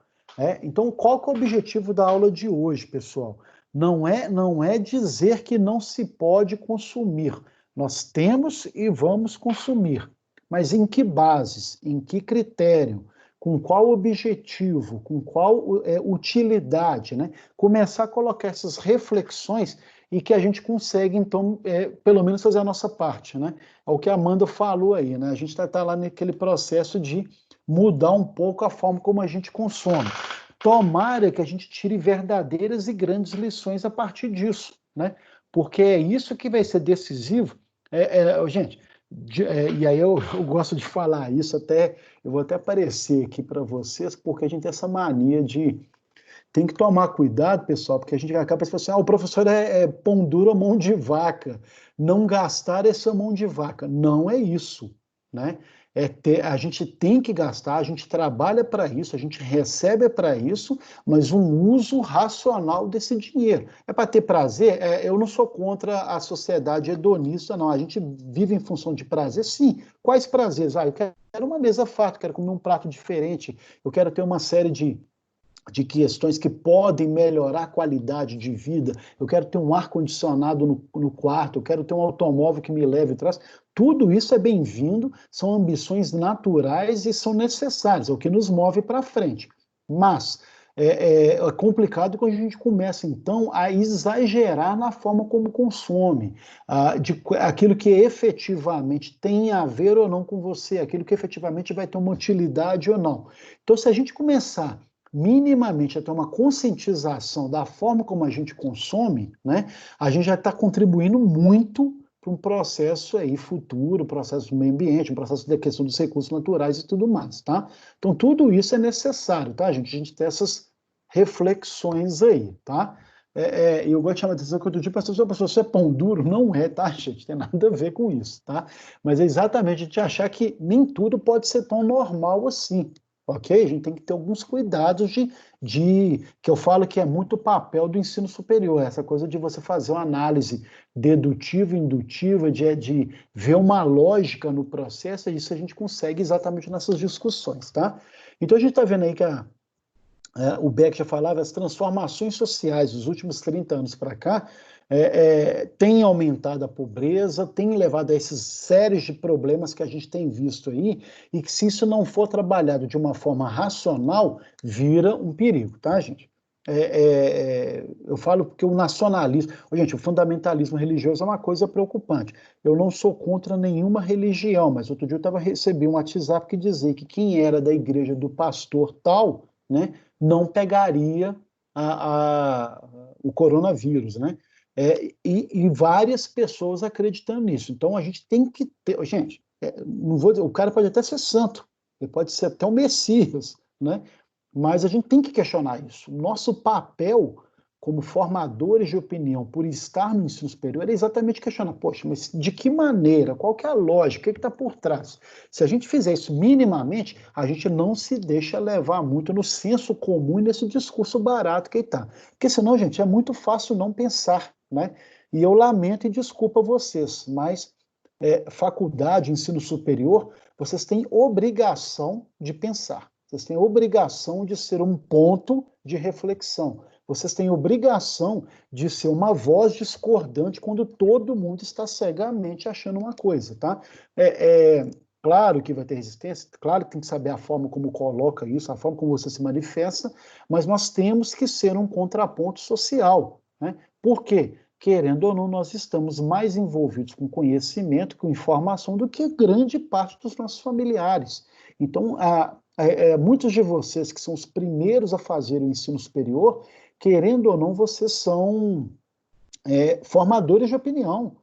Então, qual que é o objetivo da aula de hoje, pessoal? Não é dizer que não se pode consumir. Nós temos e vamos consumir. Mas em que bases, em que critério, com qual objetivo, com qual utilidade, né? Começar a colocar essas reflexões e que a gente consegue, então, pelo menos fazer a nossa parte, né? É o que a Amanda falou aí, né? A gente está lá naquele processo de mudar um pouco a forma como a gente consome. Tomara que a gente tire verdadeiras e grandes lições a partir disso, né? Porque é isso que vai ser decisivo. Gente, e aí eu gosto de falar isso, eu vou até aparecer aqui para vocês, porque a gente tem essa mania de... Tem que tomar cuidado, pessoal, porque a gente acaba pensando assim, o professor é pão duro, mão de vaca. Não gastar essa mão de vaca. Não é isso, né? A gente tem que gastar, a gente trabalha para isso, a gente recebe para isso, mas um uso racional desse dinheiro. É para ter prazer? Eu não sou contra a sociedade hedonista, não. A gente vive em função de prazer, sim. Quais prazeres? Eu quero uma mesa farta, quero comer um prato diferente, eu quero ter uma série de questões que podem melhorar a qualidade de vida, eu quero ter um ar-condicionado no quarto, eu quero ter um automóvel que me leve atrás. Tudo isso é bem-vindo, são ambições naturais e são necessárias, é o que nos move para frente. Mas é complicado quando a gente começa, então, a exagerar na forma como consome, aquilo que efetivamente tem a ver ou não com você, aquilo que efetivamente vai ter uma utilidade ou não. Então, se a gente começar minimamente a ter uma conscientização da forma como a gente consome, né, a gente já está contribuindo muito para um processo aí futuro, um processo do meio ambiente, um processo da questão dos recursos naturais e tudo mais, tá? Então, tudo isso é necessário, tá, gente? A gente tem essas reflexões aí, tá? Eu gosto de chamar a atenção que outro dia, você é pão duro? Não é, tá, gente? Tem nada a ver com isso, tá? Mas é exatamente a gente achar que nem tudo pode ser tão normal assim, ok? A gente tem que ter alguns cuidados que eu falo que é muito o papel do ensino superior, essa coisa de você fazer uma análise dedutiva e indutiva, de ver uma lógica no processo, e isso a gente consegue exatamente nessas discussões, tá? Então a gente está vendo aí que o Beck já falava, as transformações sociais dos últimos 30 anos para cá têm aumentado a pobreza, têm levado a esses séries de problemas que a gente tem visto aí, e que se isso não for trabalhado de uma forma racional, vira um perigo, tá, gente? Eu falo porque o nacionalismo, gente, o fundamentalismo religioso é uma coisa preocupante. Eu não sou contra nenhuma religião, mas outro dia eu recebi um WhatsApp que dizia que quem era da igreja do pastor tal, né, não pegaria o coronavírus, né? E várias pessoas acreditando nisso. Então a gente tem que ter, gente, não vou dizer, o cara pode até ser santo, ele pode ser até o Messias, né? Mas a gente tem que questionar isso. Nosso papel como formadores de opinião por estar no ensino superior é exatamente questionar, poxa, mas de que maneira, qual que é a lógica, o que está por trás? Se a gente fizer isso minimamente, a gente não se deixa levar muito no senso comum e nesse discurso barato que está. Porque senão, gente, é muito fácil não pensar, né? E eu lamento e desculpa vocês, mas faculdade, ensino superior, vocês têm obrigação de pensar. Vocês têm obrigação de ser um ponto de reflexão. Vocês têm obrigação de ser uma voz discordante quando todo mundo está cegamente achando uma coisa, tá? Claro que vai ter resistência, claro que tem que saber a forma como coloca isso, a forma como você se manifesta, mas nós temos que ser um contraponto social, né? Por quê? Querendo ou não, nós estamos mais envolvidos com conhecimento, com informação, do que grande parte dos nossos familiares. Então, muitos de vocês que são os primeiros a fazer o ensino superior, querendo ou não, vocês são formadores de opinião.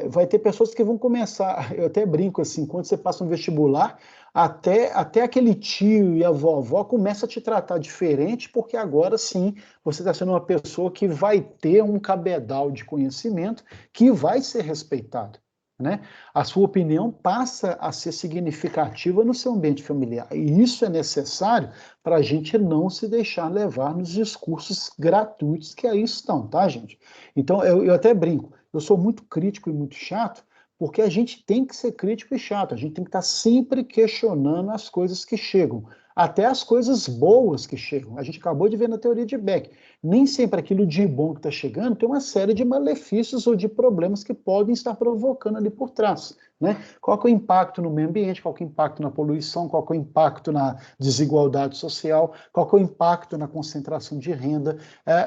Vai ter pessoas que vão começar, eu até brinco assim, quando você passa um vestibular, até aquele tio e a vovó começa a te tratar diferente, porque agora sim, você está sendo uma pessoa que vai ter um cabedal de conhecimento que vai ser respeitado, né? A sua opinião passa a ser significativa no seu ambiente familiar, e isso é necessário para a gente não se deixar levar nos discursos gratuitos que aí estão, tá, gente? Então, eu até brinco, eu sou muito crítico e muito chato, porque a gente tem que ser crítico e chato, a gente tem que estar sempre questionando as coisas que chegam, até as coisas boas que chegam. A gente acabou de ver na teoria de Beck, nem sempre aquilo de bom que está chegando tem uma série de malefícios ou de problemas que podem estar provocando ali por trás, né? Qual que é o impacto no meio ambiente, qual que é o impacto na poluição, qual que é o impacto na desigualdade social, qual que é o impacto na concentração de renda,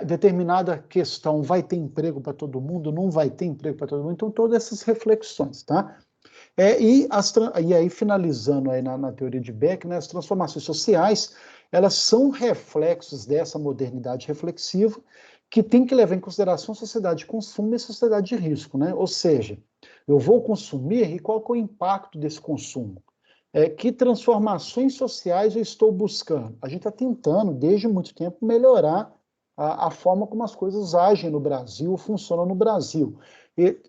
determinada questão vai ter emprego para todo mundo, não vai ter emprego para todo mundo, então todas essas reflexões, tá? E aí, finalizando aí na teoria de Beck, né, as transformações sociais, elas são reflexos dessa modernidade reflexiva que tem que levar em consideração a sociedade de consumo e a sociedade de risco, né? Ou seja, eu vou consumir e qual que é o impacto desse consumo? Que transformações sociais eu estou buscando? A gente está tentando, desde muito tempo, melhorar a forma como as coisas agem no Brasil, funcionam no Brasil.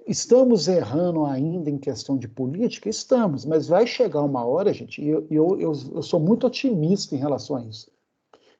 Estamos errando ainda em questão de política? Estamos, mas vai chegar uma hora, gente, e eu sou muito otimista em relação a isso.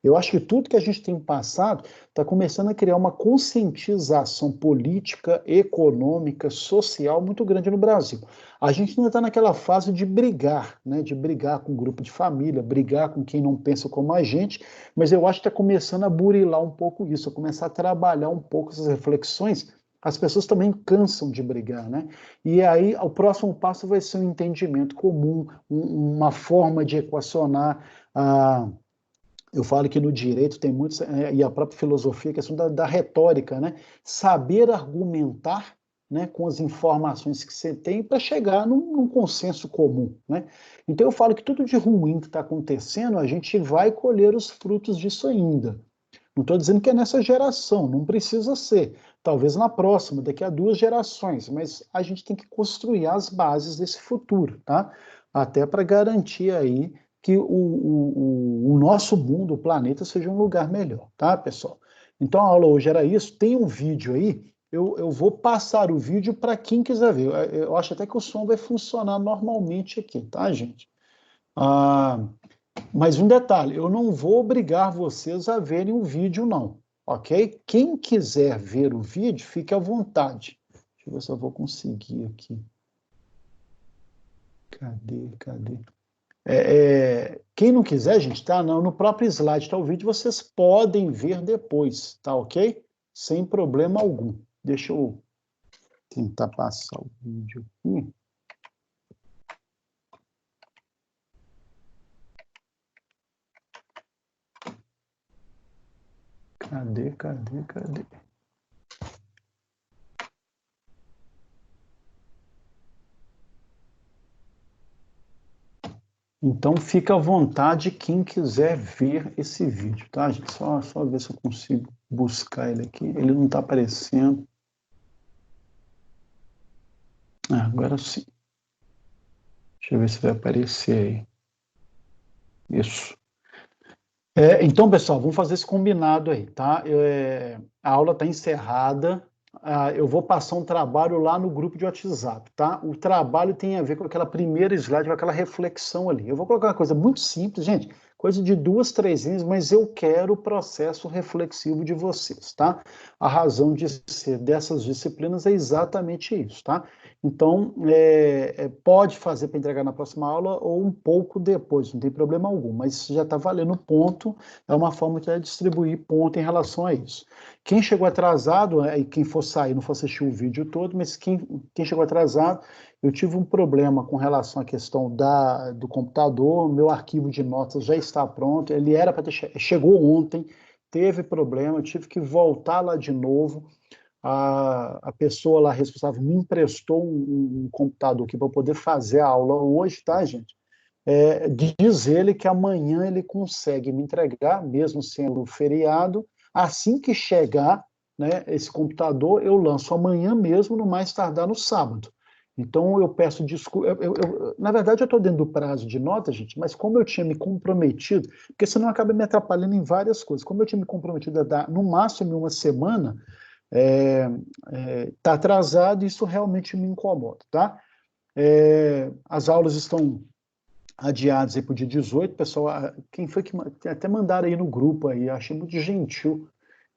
Eu acho que tudo que a gente tem passado está começando a criar uma conscientização política, econômica, social muito grande no Brasil. A gente ainda está naquela fase de brigar, né? De brigar com o grupo de família, brigar com quem não pensa como a gente, mas eu acho que está começando a burilar um pouco isso, a começar a trabalhar um pouco essas reflexões. As pessoas também cansam de brigar, né? E aí o próximo passo vai ser um entendimento comum, uma forma de equacionar eu falo que no direito tem muitos, e a própria filosofia, a questão da retórica, né? Saber argumentar, né, com as informações que você tem para chegar num consenso comum, né? Então eu falo que tudo de ruim que está acontecendo, a gente vai colher os frutos disso ainda. Não estou dizendo que é nessa geração, não precisa ser. Talvez na próxima, daqui a 2 gerações, mas a gente tem que construir as bases desse futuro, tá? Até para garantir aí que o nosso mundo, o planeta, seja um lugar melhor, tá, pessoal? Então a aula hoje era isso, tem um vídeo aí, eu vou passar o vídeo para quem quiser ver, eu acho até que o som vai funcionar normalmente aqui, tá, gente? Mas um detalhe, eu não vou obrigar vocês a verem o vídeo, não, ok? Quem quiser ver o vídeo, fique à vontade. Deixa eu ver se eu vou conseguir aqui. Cadê? Quem não quiser, gente, tá? No próprio slide está o vídeo, vocês podem ver depois, tá ok? Sem problema algum. Deixa eu tentar passar o vídeo aqui. Cadê? Então, fica à vontade quem quiser ver esse vídeo, tá, gente? Só ver se eu consigo buscar ele aqui. Ele não está aparecendo. Agora sim. Deixa eu ver se vai aparecer aí. Isso. Então, pessoal, vamos fazer esse combinado aí, tá? A aula está encerrada. Eu vou passar um trabalho lá no grupo de WhatsApp, tá? O trabalho tem a ver com aquela primeira slide, com aquela reflexão ali. Eu vou colocar uma coisa muito simples, gente, coisa de 2, 3 linhas, mas eu quero o processo reflexivo de vocês, tá? A razão de ser dessas disciplinas é exatamente isso, tá? Então, pode fazer para entregar na próxima aula ou um pouco depois, não tem problema algum, mas já está valendo ponto, é uma forma de distribuir ponto em relação a isso. Quem chegou atrasado, e quem for sair, não for assistir o vídeo todo, mas quem chegou atrasado, eu tive um problema com relação à questão do computador, meu arquivo de notas já está pronto, ele era para ter chegou ontem, teve problema, eu tive que voltar lá de novo, a pessoa lá responsável me emprestou um computador aqui para poder fazer a aula hoje, tá, gente? Diz ele que amanhã ele consegue me entregar, mesmo sendo feriado, assim que chegar, né, esse computador, eu lanço amanhã mesmo, no mais tardar no sábado. Então, eu peço desculpa. Na verdade, eu estou dentro do prazo de nota, gente, mas como eu tinha me comprometido, porque senão acaba me atrapalhando em várias coisas, como eu tinha me comprometido a dar no máximo uma semana, está atrasado, isso realmente me incomoda, tá? As aulas estão adiadas aí para o dia 18, pessoal, quem foi que até mandaram aí no grupo aí, achei muito gentil,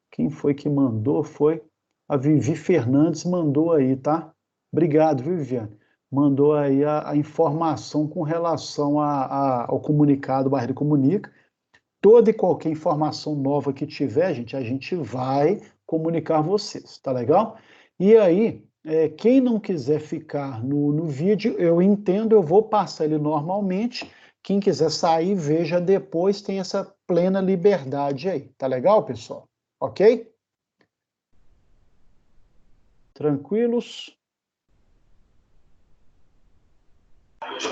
quem foi que mandou foi a Vivi Fernandes, mandou aí, tá? Obrigado, viu, Viviane? Mandou aí a informação com relação ao comunicado Barreira Comunica. Toda e qualquer informação nova que tiver, gente, a gente vai comunicar a vocês, tá legal? E aí, quem não quiser ficar no vídeo, eu entendo, eu vou passar ele normalmente. Quem quiser sair, veja depois, tem essa plena liberdade aí, tá legal, pessoal? Ok? Tranquilos?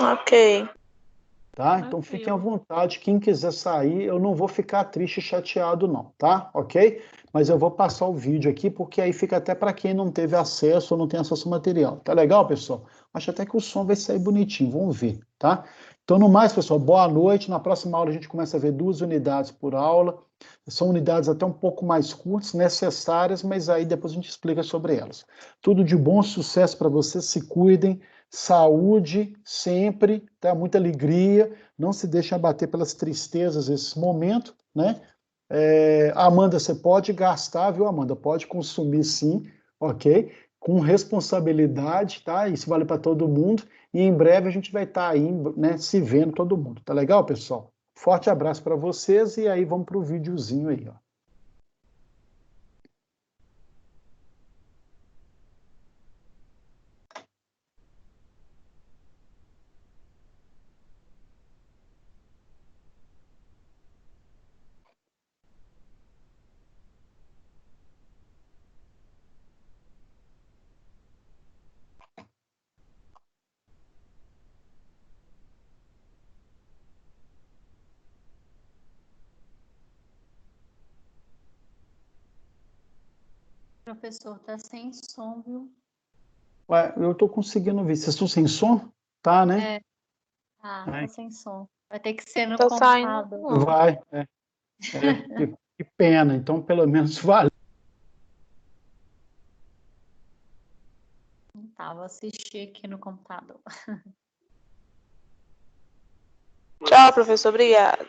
Ok. Tá? Então fiquem à vontade, quem quiser sair, eu não vou ficar triste e chateado não, tá? Ok? Mas eu vou passar o vídeo aqui, porque aí fica até para quem não teve acesso ou não tem acesso ao material. Tá legal, pessoal? Acho até que o som vai sair bonitinho, vamos ver, tá? Então, no mais, pessoal, boa noite. Na próxima aula a gente começa a ver 2 unidades por aula. São unidades até um pouco mais curtas, necessárias, mas aí depois a gente explica sobre elas. Tudo de bom, sucesso para vocês, se cuidem. Saúde sempre, tá? Muita alegria, não se deixe abater pelas tristezas desse momento, né? Amanda, você pode gastar, viu, Amanda? Pode consumir sim, ok? Com responsabilidade, tá? Isso vale para todo mundo. E em breve a gente vai estar aí, né, se vendo todo mundo. Tá legal, pessoal? Forte abraço para vocês e aí vamos para o videozinho aí, ó. Professor, tá sem som, viu? Ué, eu estou conseguindo ver. Vocês estão sem som? Tá, né? Tá sem som. Vai ter que ser no Tô saindo. computador. Vai. Que pena. Então, pelo menos vale. Tá, vou assistir aqui no computador. Tchau, professor. Obrigada.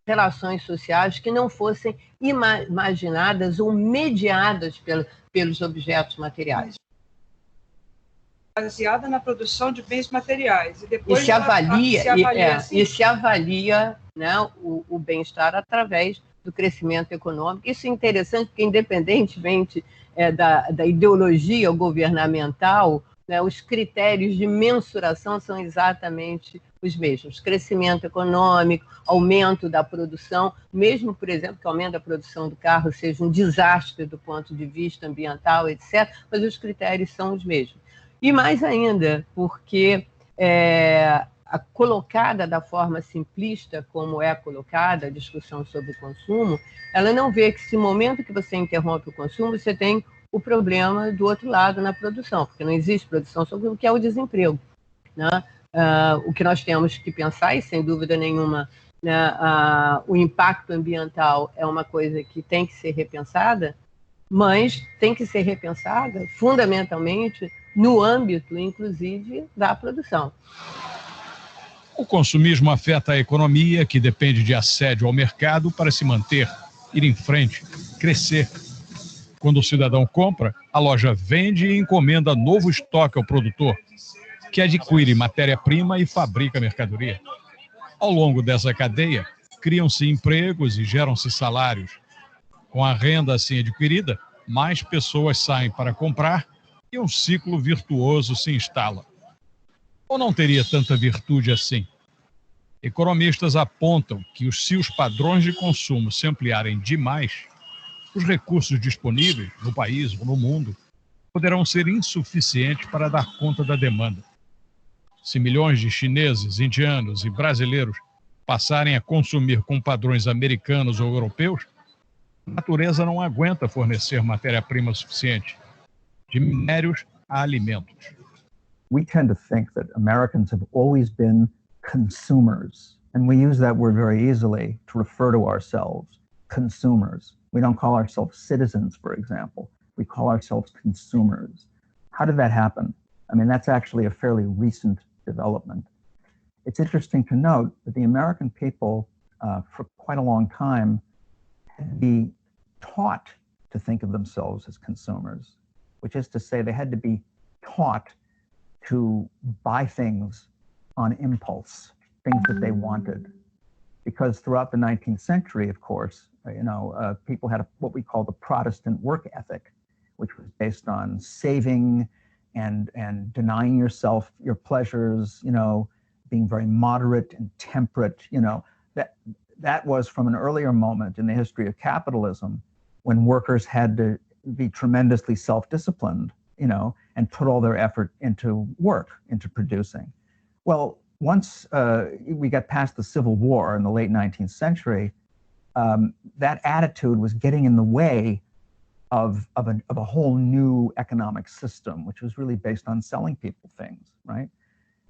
relações sociais que não fossem imaginadas ou mediadas pelos objetos materiais. Baseada na produção de bens materiais. E depois se avalia, assim? se avalia, né, o bem-estar através do crescimento econômico. Isso é interessante, porque, independentemente da ideologia governamental, né, os critérios de mensuração são exatamente os mesmos. Crescimento econômico, aumento da produção, mesmo, por exemplo, que o aumento da produção do carro seja um desastre do ponto de vista ambiental, etc., mas os critérios são os mesmos. E mais ainda, porque a colocada da forma simplista, como é colocada a discussão sobre o consumo, ela não vê que, no momento que você interrompe o consumo, você tem o problema do outro lado na produção, porque não existe produção sobre o que é o desemprego, né? O que nós temos que pensar, e sem dúvida nenhuma, né, o impacto ambiental é uma coisa que tem que ser repensada, mas tem que ser repensada fundamentalmente no âmbito, inclusive, da produção. O consumismo afeta a economia, que depende de assédio ao mercado para se manter, ir em frente, crescer. Quando o cidadão compra, a loja vende e encomenda novo estoque ao produtor, que adquire matéria-prima e fabrica mercadoria. Ao longo dessa cadeia, criam-se empregos e geram-se salários. Com a renda assim adquirida, mais pessoas saem para comprar e um ciclo virtuoso se instala. Ou não teria tanta virtude assim? Economistas apontam que se os padrões de consumo se ampliarem demais, os recursos disponíveis no país ou no mundo poderão ser insuficientes para dar conta da demanda. Se milhões de chineses, indianos e brasileiros passarem a consumir com padrões americanos ou europeus, a natureza não aguenta fornecer matéria-prima suficiente, de minérios a alimentos. We tend to think that Americans have always been consumers, and we use that word very easily to refer to ourselves, consumers. We don't call ourselves citizens, for example. We call ourselves consumers. How did that happen? I mean, that's actually a fairly recent development. It's interesting to note that the American people, for quite a long time, had to be taught to think of themselves as consumers, which is to say they had to be taught to buy things on impulse, things that they wanted. Because throughout the 19th century, of course, people had what we call the Protestant work ethic, which was based on saving and denying yourself your pleasures, being very moderate and temperate, that was from an earlier moment in the history of capitalism when workers had to be tremendously self-disciplined, and put all their effort into work, into producing. Well, once we got past the Civil War in the late 19th century, that attitude was getting in the way of a whole new economic system, which was really based on selling people things, right?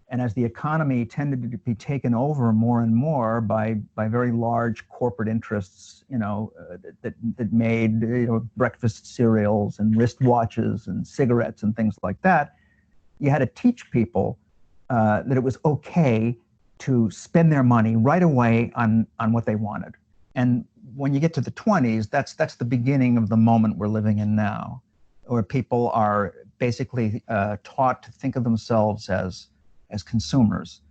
And as the economy tended to be taken over more and more by very large corporate interests, that made breakfast cereals and wristwatches and cigarettes and things like that, you had to teach people that it was okay to spend their money right away on what they wanted. And when you get to the 20s, that's the beginning of the moment we're living in now, where people are basically taught to think of themselves as consumers,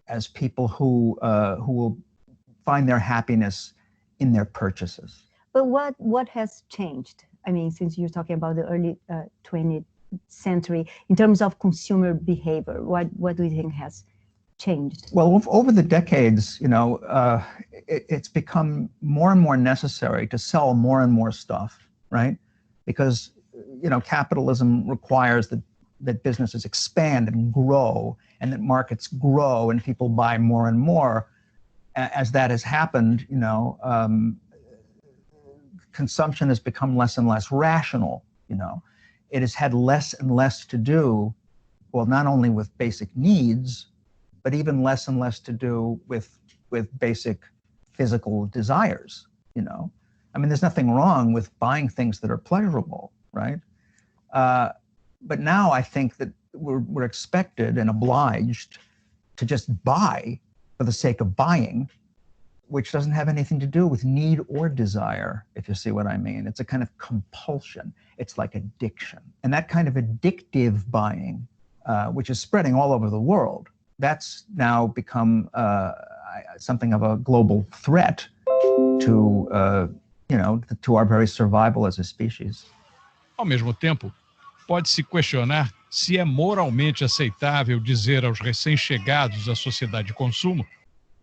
as people who will find their happiness in their purchases. But what has changed? I mean, since you're talking about the early 20th century, in terms of consumer behavior, what do you think has changed? Well, over the decades, it's become more and more necessary to sell more and more stuff, right? Because, capitalism requires that businesses expand and grow, and that markets grow and people buy more and more. As that has happened, consumption has become less and less rational, It has had less and less to do, well, not only with basic needs, but even less and less to do with basic physical desires, I mean, there's nothing wrong with buying things that are pleasurable, right? But now I think that we're expected and obliged to just buy for the sake of buying, which doesn't have anything to do with need or desire, if you see what I mean. It's a kind of compulsion. It's like addiction. And that kind of addictive buying, which is spreading all over the world, that's now become something of a global threat to, to our very survival as a species. Ao mesmo tempo, pode-se questionar se é moralmente aceitável dizer aos recém-chegados à sociedade de consumo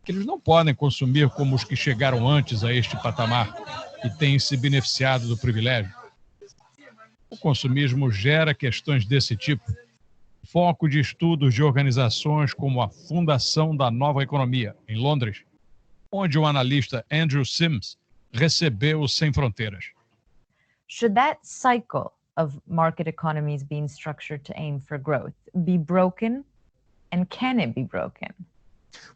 que eles não podem consumir como os que chegaram antes a este patamar e têm se beneficiado do privilégio. O consumismo gera questões desse tipo, foco de estudos de organizações como a Fundação da Nova Economia, em Londres, onde o analista Andrew Sims recebeu o Sem Fronteiras. Should that cycle of market economies being structured to aim for growth be broken, and can it be broken?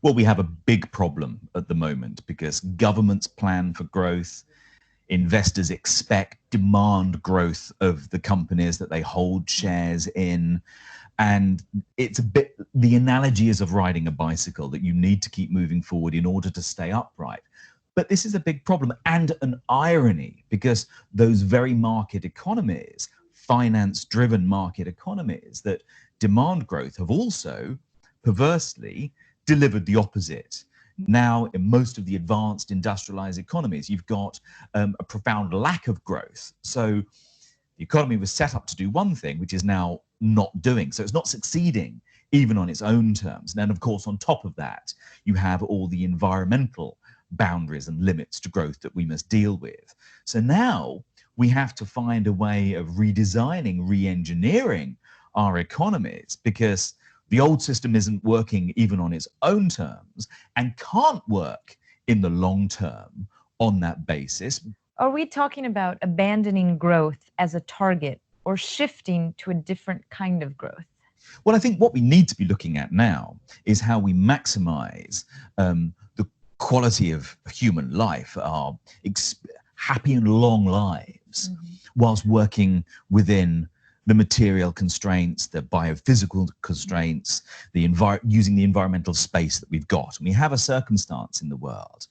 Well, we have a big problem at the moment because governments plan for growth, investors demand growth of the companies that they hold shares in. And it's the analogy is of riding a bicycle, that you need to keep moving forward in order to stay upright. But this is a big problem and an irony, because those very market economies, finance-driven market economies that demand growth, have also perversely delivered the opposite. Now, in most of the advanced industrialized economies, you've got a profound lack of growth. So the economy was set up to do one thing, which is now not doing. So it's not succeeding even on its own terms. And then, of course, on top of that, you have all the environmental boundaries and limits to growth that we must deal with. So now we have to find a way of redesigning, re-engineering our economies, because the old system isn't working even on its own terms and can't work in the long term on that basis. Are we talking about abandoning growth as a target or shifting to a different kind of growth? Well, I think what we need to be looking at now is how we maximize the quality of human life, our happy and long lives, whilst working within the material constraints, the biophysical constraints, using the environmental space that we've got. And we have a circumstance in the world,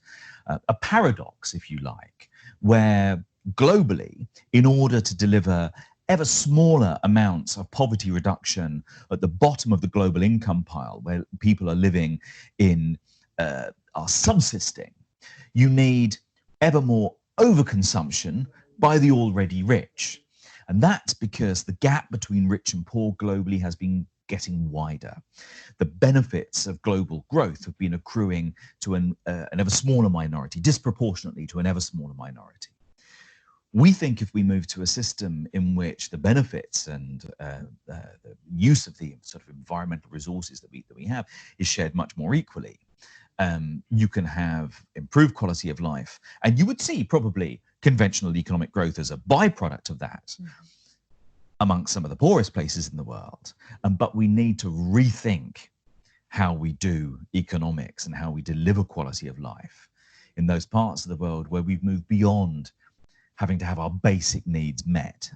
a paradox, if you like, where globally, in order to deliver ever smaller amounts of poverty reduction at the bottom of the global income pile, where people are living in, are subsisting, you need ever more overconsumption by the already rich. And that's because the gap between rich and poor globally has been getting wider. The benefits of global growth have been accruing to an ever smaller minority, disproportionately to an ever smaller minority. We think if we move to a system in which the benefits and the use of the sort of environmental resources that we have is shared much more equally, you can have improved quality of life, and you would see probably conventional economic growth as a byproduct of that amongst some of the poorest places in the world. But we need to rethink how we do economics and how we deliver quality of life in those parts of the world where we've moved beyond having to have our basic needs met.